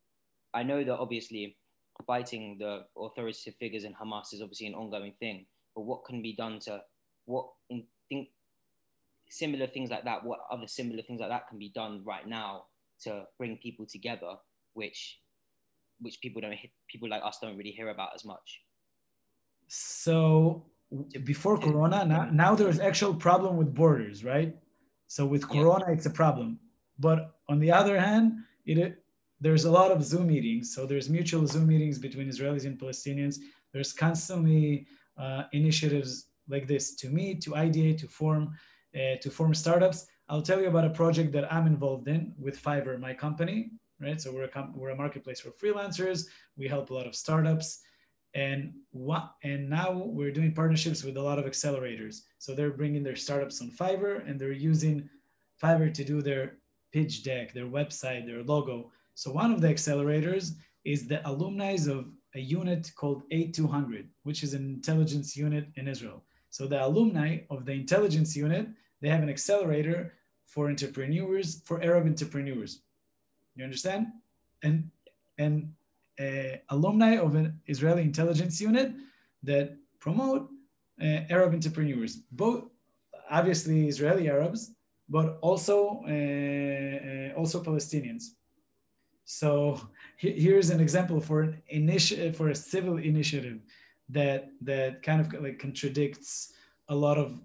I know that obviously fighting the authoritative figures in Hamas is obviously an ongoing thing, but what can be done to similar things like that? What other similar things like that can be done right now to bring people together, which people like us don't really hear about as much? So before Corona, now there's actual problem with borders, right? So with Corona, it's a problem. But on the other hand, there's a lot of Zoom meetings. So there's mutual Zoom meetings between Israelis and Palestinians. There's constantly initiatives like this to meet, to ideate, to form startups. I'll tell you about a project that I'm involved in with Fiverr, my company, right? So we're a marketplace for freelancers. We help a lot of startups. And now we're doing partnerships with a lot of accelerators. So they're bringing their startups on Fiverr, and they're using Fiverr to do their pitch deck, their website, their logo. So one of the accelerators is the alumni of a unit called 8200, which is an intelligence unit in Israel. So the alumni of the intelligence unit, they have an accelerator for entrepreneurs, for Arab entrepreneurs. You understand? And alumni of an Israeli intelligence unit that promote Arab entrepreneurs, both obviously Israeli Arabs, but also Palestinians. So here's an example for a civil initiative that kind of like contradicts a lot of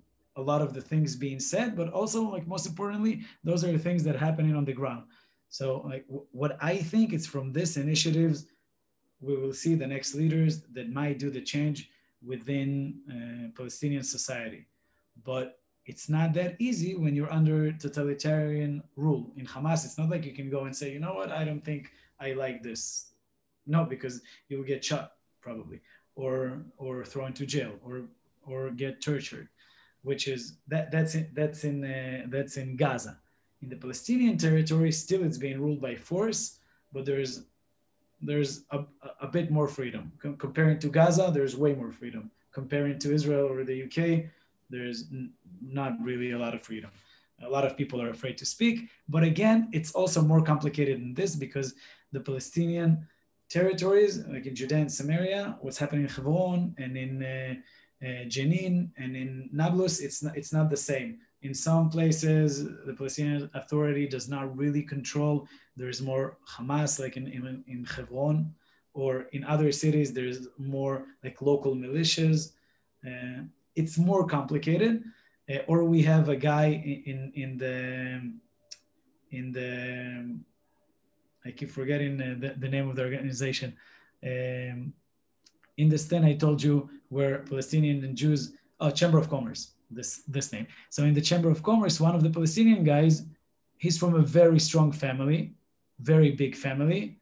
the things being said, but also, like, most importantly, those are the things that are happening on the ground. So like what I think is from this initiatives, we will see the next leaders that might do the change within Palestinian society. But it's not that easy when you're under totalitarian rule. In Hamas, it's not like you can go and say, you know what, I don't think I like this. No, because you will get shot probably, or thrown to jail, or get tortured, which is that's in Gaza. In the Palestinian territory, still it's being ruled by force, but there's a bit more freedom. Comparing to Gaza, there's way more freedom. Comparing to Israel or the UK, there's not really a lot of freedom. A lot of people are afraid to speak, but again, it's also more complicated than this, because the Palestinian territories, like in Judea and Samaria, what's happening in Hebron and in Jenin and in Nablus, it's not the same. In some places, the Palestinian Authority does not really control. There's more Hamas, like in Hebron, or in other cities, there's more like local militias. It's more complicated. Or we have a guy in the I keep forgetting the name of the organization. In the stand I told you, where Palestinian and Jews, Chamber of Commerce, this name. So in the Chamber of Commerce, one of the Palestinian guys, he's from a very strong family, very big family,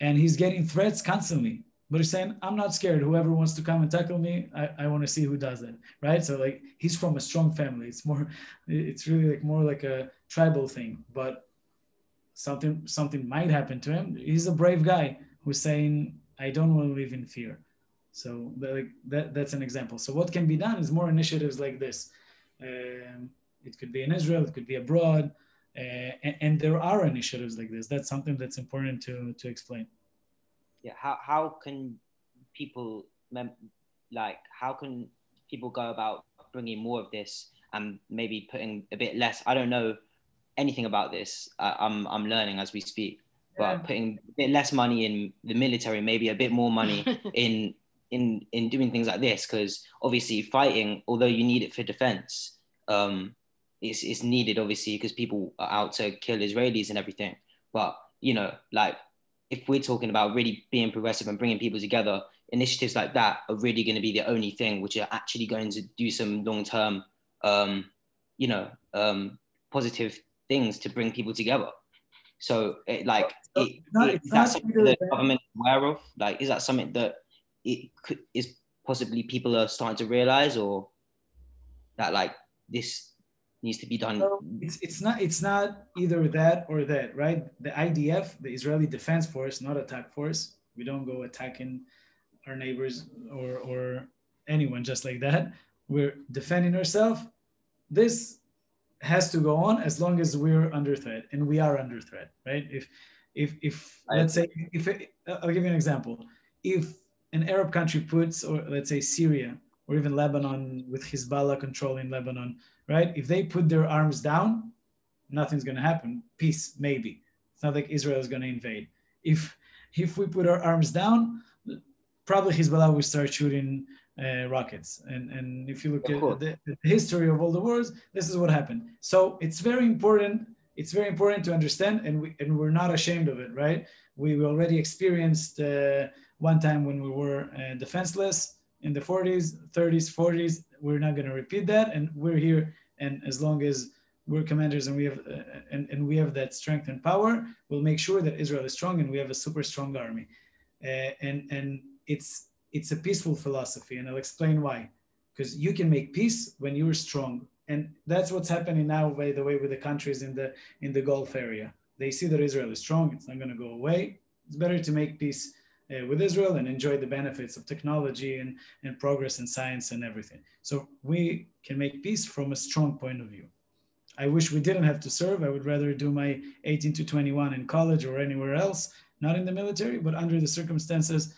and he's getting threats constantly. but he's saying, I'm not scared. Whoever wants to come and tackle me, I want to see who does it, right? So like he's from a strong family. It's really like more like a tribal thing, but something might happen to him. He's a brave guy who's saying, I don't want to live in fear. So that's an example. So what can be done is more initiatives like this. It could be in Israel, it could be abroad, and there are initiatives like this. That's something that's important to explain. Yeah, how can people go about bringing more of this and maybe putting a bit less? I don't know anything about this. I'm learning as we speak, but putting a bit less money in the military, maybe a bit more money in doing things like this, because obviously fighting, although you need it for defense, it's needed obviously because people are out to kill Israelis and everything. But you know, like if we're talking about really being progressive and bringing people together, initiatives like that are really going to be the only thing which are actually going to do some long-term, positive things to bring people together. So is that something that the government is aware of? Like, is that something that is possibly people are starting to realize, or that like this needs to be done? So it's not either that or that, right? The IDF, the Israeli Defense Force, not attack force. We don't go attacking our neighbors or anyone just like that. We're defending ourselves. This has to go on as long as we're under threat, and we are under threat, right? If let's say, I'll give you an example. If an Arab country puts, or let's say Syria or even Lebanon with Hezbollah controlling Lebanon, right? If they put their arms down, nothing's going to happen. Peace, maybe. It's not like Israel is going to invade. If we put our arms down, probably Hezbollah will start shooting rockets. And if you look at the history of all the wars, this is what happened. So it's very important. It's very important to understand, and we're not ashamed of it, right? We already experienced one time when we were defenseless in the 40s, 30s, 40s. We're not going to repeat that, and we're here. And as long as we're commanders and we have and we have that strength and power, we'll make sure that Israel is strong and we have a super strong army. And it's a peaceful philosophy, and I'll explain why. Because you can make peace when you're strong, and that's what's happening now, by the way, with the countries in the Gulf area. They see that Israel is strong; it's not going to go away. It's better to make peace with Israel and enjoy the benefits of technology and progress in science and everything. So we can make peace from a strong point of view. I wish we didn't have to serve. I would rather do my 18 to 21 in college or anywhere else, not in the military, but under the circumstances,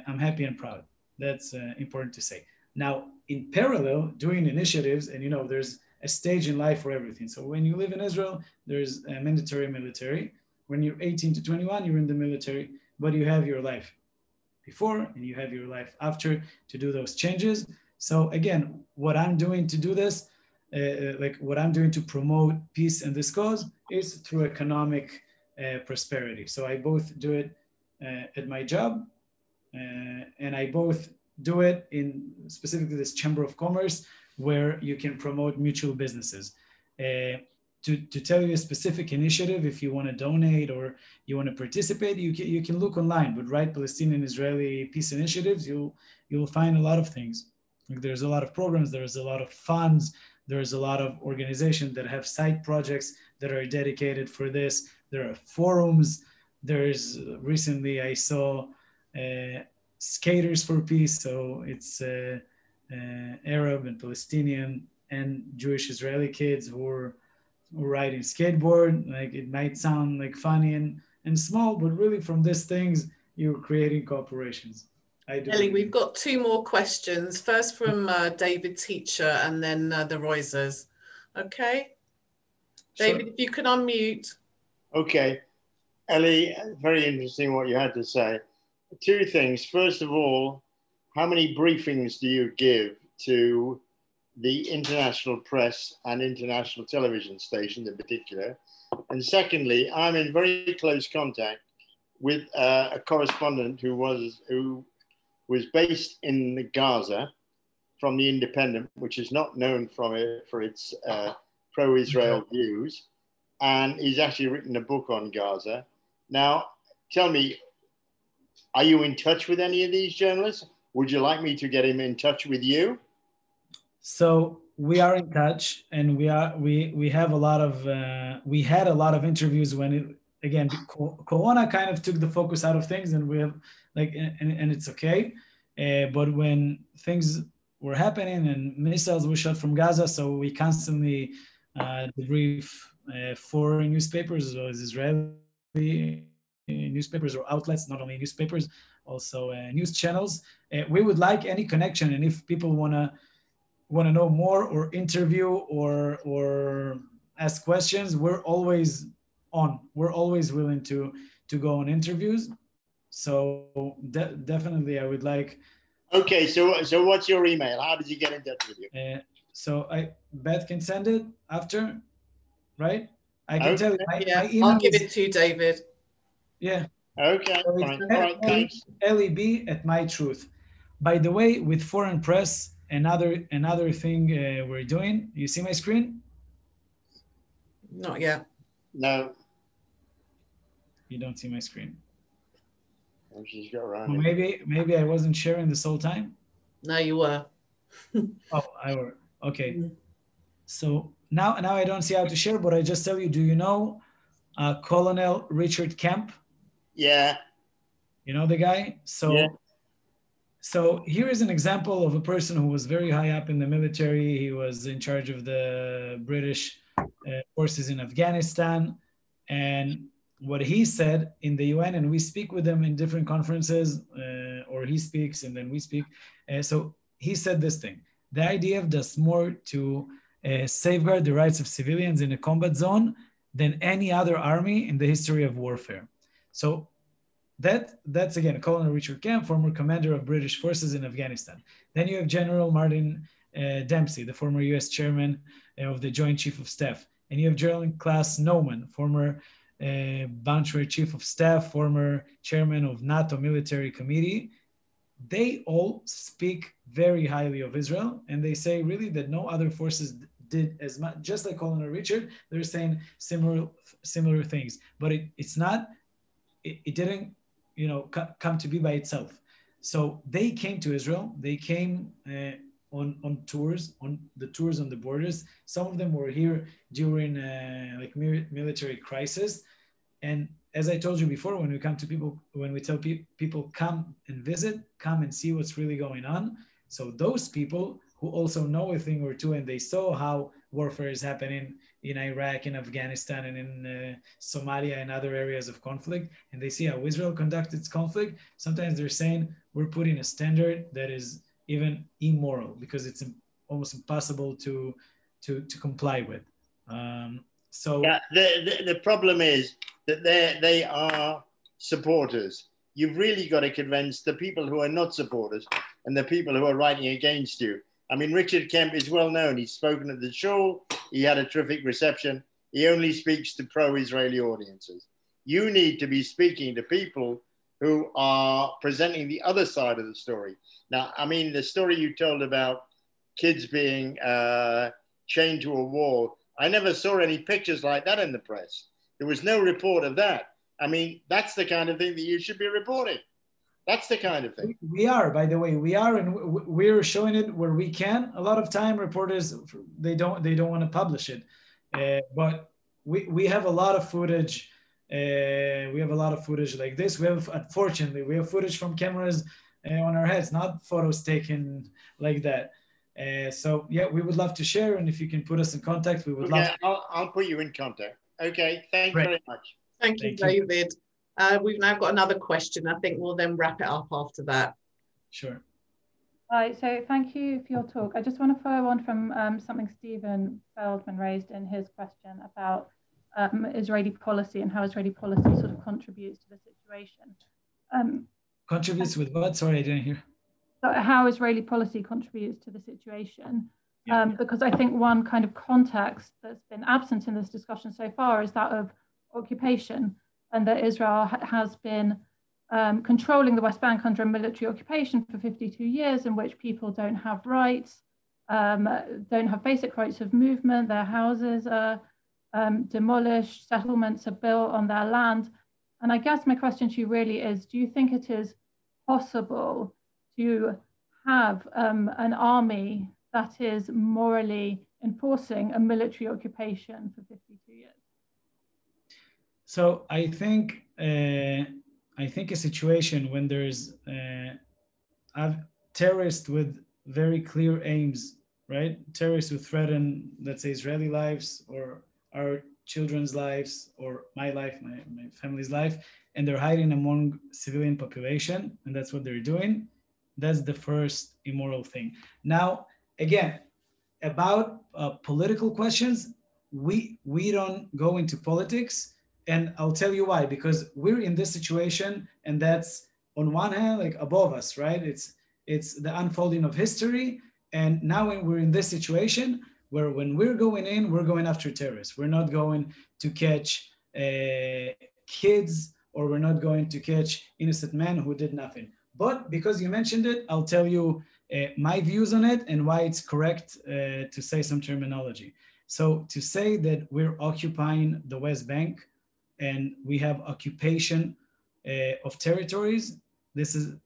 I'm happy and proud. That's important to say. Now, in parallel, doing initiatives, and there's a stage in life for everything. So when you live in Israel, there's a mandatory military. When you're 18 to 21, you're in the military, but you have your life before and you have your life after to do those changes. So again, what I'm doing to do this, what I'm doing to promote peace and this cause, is through economic prosperity. So I both do it at my job, and I both do it in specifically this Chamber of Commerce, where you can promote mutual businesses. To tell you a specific initiative, if you want to donate or you want to participate, you can look online, but write Palestinian-Israeli peace initiatives, you'll find a lot of things. There's a lot of programs, there's a lot of funds, there's a lot of organizations that have side projects that are dedicated for this. There are forums. There's recently I saw Skaters for Peace. So it's Arab and Palestinian and Jewish Israeli kids who are riding skateboard. Like, it might sound like funny and small, but really from these things, you're creating cooperations. Ellie, we've got two more questions. First from David Teacher, and then the Reusers. Okay. David, sure. If you can unmute. Okay. Ellie, very interesting what you had to say. Two things. First of all, how many briefings do you give to the international press and international television stations in particular? And secondly, I'm in very close contact with a correspondent who was based in Gaza from The Independent, which is not known for its pro-Israel views. And he's actually written a book on Gaza. Now, tell me, Are you in touch with any of these journalists? Would you like me to get him in touch with you? So we are in touch, and we have a lot of we had a lot of interviews when it, again, Corona kind of took the focus out of things, and we have like, and it's okay. But when things were happening and missiles were shot from Gaza, so we constantly debrief foreign newspapers as well as Israeli newspapers or outlets, not only newspapers, also news channels. We would like any connection, and if people want to know more or interview or ask questions, we're always on. We're always willing to go on interviews. So definitely, I would like. Okay, so what's your email? How did you get in touch with you? So Beth can send it after, right? I can tell you. Yeah, my email I'll give it to you, David. Yeah. Okay, So fine. All right, thanks. LEB@mytruth. By the way, with Foreign Press, another thing we're doing. You see my screen? Not yet. No. You don't see my screen. Oh, she's got around. Well, maybe I wasn't sharing this whole time. No, you were. Oh, I were. Okay. So now I don't see how to share, but I just tell you, do you know Colonel Richard Kemp? Yeah. You know the guy? So, yeah. So here is an example of a person who was very high up in the military. He was in charge of the British forces in Afghanistan. And what he said in the UN, and we speak with him in different conferences, or he speaks and then we speak. So he said this thing: the IDF does more to safeguard the rights of civilians in a combat zone than any other army in the history of warfare. So that's again Colonel Richard Kemp, former commander of British forces in Afghanistan. Then you have General Martin Dempsey, the former US chairman of the Joint Chief of Staff. And you have General Klaus Noman, former Bundeswehr Chief of Staff, former chairman of NATO Military Committee. They all speak very highly of Israel, and they say really that no other forces did as much. Just like Colonel Richard, they're saying similar things, but it didn't, come to be by itself. So they came to Israel. They came on tours, on the borders. Some of them were here during military crisis. And as I told you before, when we tell people come and visit, come and see what's really going on. So those people who also know a thing or two, and they saw how warfare is happening in Iraq, in Afghanistan, and in Somalia and other areas of conflict, and they see how Israel conducts its conflict, sometimes they're saying we're putting a standard that is even immoral because it's almost impossible to comply with. So yeah, the problem is that they are supporters. You've really got to convince the people who are not supporters and the people who are writing against you. I mean, Richard Kemp is well known. He's spoken at the show. He had a terrific reception. He only speaks to pro-Israeli audiences. You need to be speaking to people who are presenting the other side of the story. Now, I mean, the story you told about kids being chained to a wall, I never saw any pictures like that in the press. There was no report of that. I mean, that's the kind of thing that you should be reporting. That's the kind of thing. We are, by the way, and we're showing it where we can. A lot of time reporters, they don't want to publish it. But we have a lot of footage. We have a lot of footage like this. Unfortunately, we have footage from cameras on our heads, not photos taken like that. So yeah, we would love to share, and if you can put us in contact, we would love. I'll put you in contact. Okay, thanks very much. Thank you, David. We've now got another question. I think we'll then wrap it up after that. Sure. Right, so thank you for your talk. I just want to follow on from something Stephen Feldman raised in his question about Israeli policy and how Israeli policy sort of contributes to the situation. Contributes with what? Sorry, I didn't hear. How Israeli policy contributes to the situation. Because I think one kind of context that's been absent in this discussion so far is that of occupation, and that Israel has been controlling the West Bank under a military occupation for 52 years, in which people don't have rights, don't have basic rights of movement, their houses are demolished, settlements are built on their land. And I guess my question to you really is, do you think it is possible to have an army that is morally enforcing a military occupation for 52 years? So I think a situation when there's terrorists with very clear aims, right? Terrorists who threaten, let's say, Israeli lives or our children's lives or my life, my family's life, and they're hiding among civilian population, and that's what they're doing. That's the first immoral thing. Now, again, about political questions, we don't go into politics, and I'll tell you why. Because we're in this situation, and that's on one hand like above us, right? It's the unfolding of history, and now when we're in this situation where when we're going in, we're going after terrorists. We're not going to catch kids, or we're not going to catch innocent men who did nothing. But because you mentioned it, I'll tell you my views on it and why it's correct to say some terminology. So to say that we're occupying the West Bank and we have occupation of territories, this is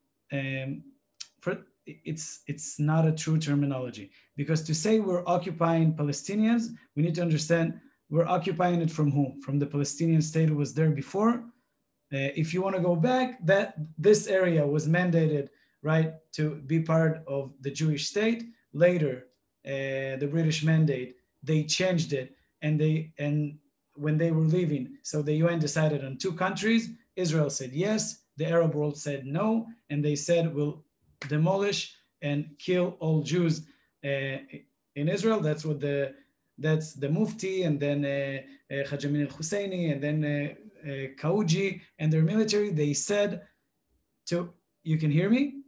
it's not a true terminology, because to say we're occupying Palestinians, we need to understand we're occupying it from whom? From the Palestinian state who was there before. If you want to go back, that this area was mandated, right, to be part of the Jewish state. Later, the British mandate, they changed it, and when they were leaving, so the UN decided on 2 countries. Israel said yes, the Arab world said no, and they said we'll demolish and kill all Jews in Israel. That's the Mufti, and then Haj Amin al-Husseini, and then Kauji and their military. They said to, you can hear me?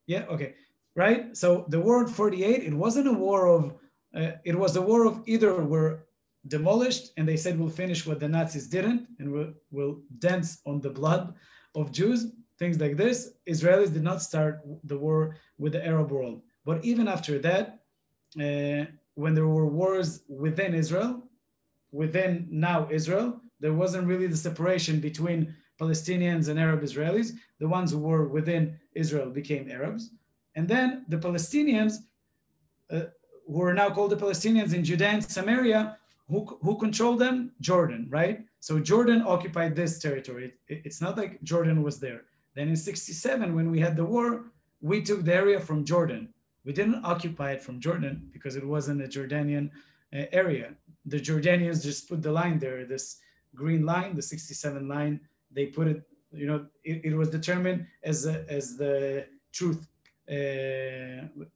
Yeah, okay, right? So the war of 48, it wasn't a war of, it was a war of either we're demolished and they said we'll finish what the Nazis didn't, and we'll dance on the blood of Jews, things like this. Israelis did not start the war with the Arab world. But even after that, when there were wars within Israel, within now Israel, there wasn't really the separation between Palestinians and Arab Israelis. The ones who were within Israel became Arabs. And then the Palestinians, who are now called the Palestinians in Judea and Samaria, who control them? Jordan, right? So Jordan occupied this territory. It's not like Jordan was there. Then in 67, when we had the war, we took the area from Jordan. We didn't occupy it from Jordan because it wasn't a Jordanian area. The Jordanians just put the line there, this green line, the 67 line. They put it, you know, it was determined as the truth,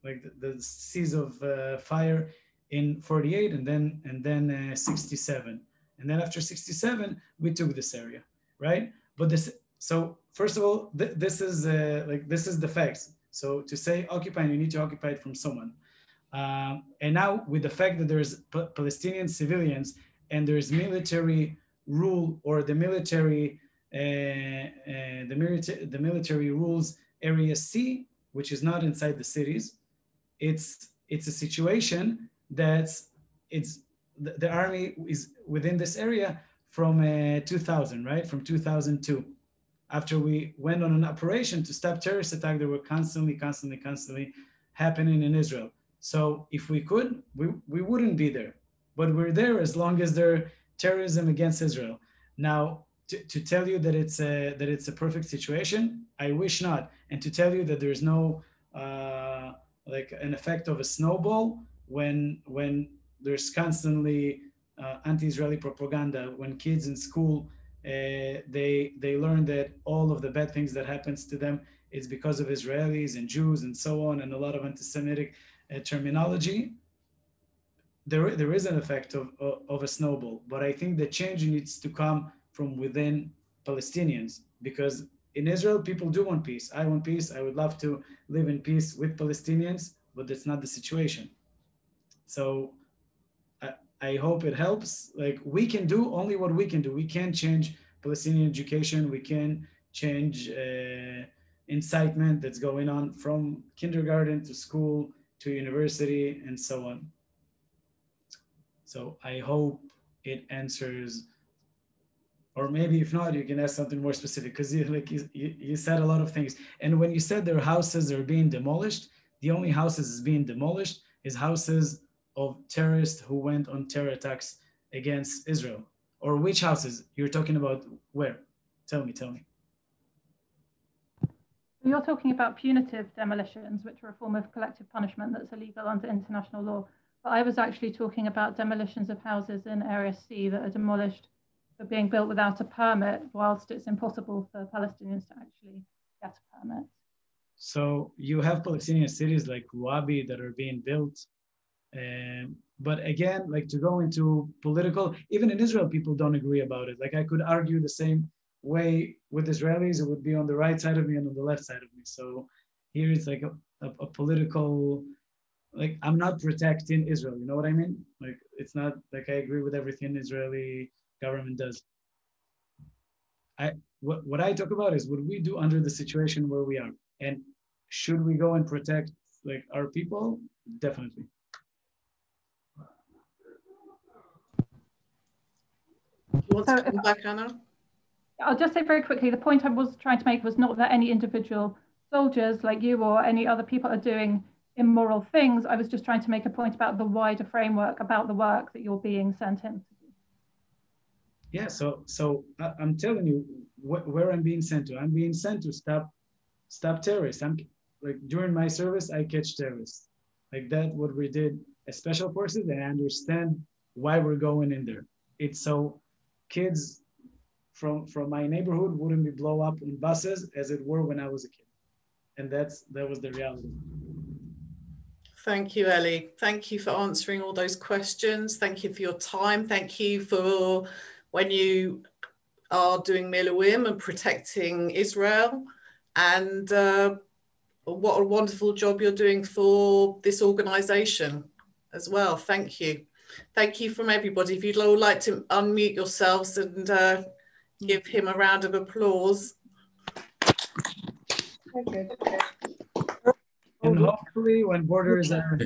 like the seas of fire in 48, and then 67, and then after 67 we took this area, right? But this, so first of all, this is this is the facts. So to say occupying, you need to occupy it from someone. And now with the fact that there's Palestinian civilians and there's military rule, or the military rules area C, which is not inside the cities, it's a situation that's the army is within this area from 2000, right? From 2002. After we went on an operation to stop terrorist attacks that were constantly happening in Israel. So if we could, we wouldn't be there, but we're there as long as there's terrorism against Israel. Now, to tell you that it's a perfect situation, I wish not. And to tell you that there's no like an effect of a snowball when there's constantly anti-Israeli propaganda, when kids in school they learn that all of the bad things that happens to them is because of Israelis and Jews and so on, and a lot of anti-Semitic terminology. There is an effect of a snowball, but I think the change needs to come from within Palestinians, because in Israel, people do want peace. I want peace. I would love to live in peace with Palestinians, but that's not the situation. So I hope it helps. Like, we can do only what we can do. We can't change Palestinian education. We can change incitement that's going on from kindergarten to school to university and so on. So I hope it answers Or maybe if not, you can ask something more specific, because you said a lot of things. And when you said their houses are being demolished, the only houses being demolished is houses of terrorists who went on terror attacks against Israel. Or which houses? You're talking about where? Tell me. You're talking about punitive demolitions, which are a form of collective punishment that's illegal under international law. But I was actually talking about demolitions of houses in Area C that are demolished for being built without a permit, whilst it's impossible for Palestinians to actually get a permit. So you have Palestinian cities like Wabi that are being built. But again, like, to go into political, even in Israel, people don't agree about it. Like, I could argue the same way with Israelis, it would be on the right side of me and on the left side of me. So here it's like a political, like, I'm not protecting Israel, you know what I mean? Like, it's not like I agree with everything Israeli government does. What I talk about is what we do under the situation where we are. And should we go and protect, like, our people? Definitely. You want to come back, Anna? I'll just say very quickly, the point I was trying to make was not that any individual soldiers like you or any other people are doing immoral things. I was just trying to make a point about the wider framework, about the work that you're being sent in to do. Yeah, so I'm telling you where I'm being sent to. I'm being sent to stop terrorists. I'm like, during my service, I catch terrorists. Like, that what we did as special forces, and I understand why we're going in there. It's so kids from my neighborhood wouldn't be blown up in buses as it were when I was a kid. And that was the reality. Thank you, Ellie. Thank you for answering all those questions. Thank you for your time. Thank you for when you are doing Miluim and protecting Israel. And what a wonderful job you're doing for this organization as well. Thank you. Thank you from everybody. If you'd all like to unmute yourselves and give him a round of applause. Okay. And hopefully when borders are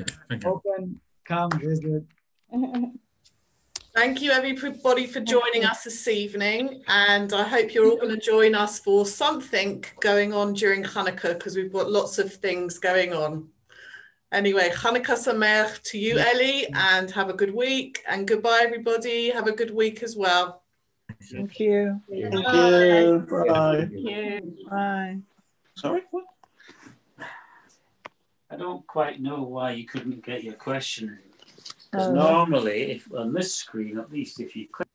open, come visit. Thank you everybody for joining us this evening, and I hope you're all going to join us for something going on during Hanukkah, because we've got lots of things going on. Anyway, Hanukkah Sameach to you, Ellie, and have a good week, and goodbye everybody. Have a good week as well. Thank you. Thank you. Bye. Thank you. Bye. Sorry, what? I don't quite know why you couldn't get your question in. Because normally, if on this screen, at least if you click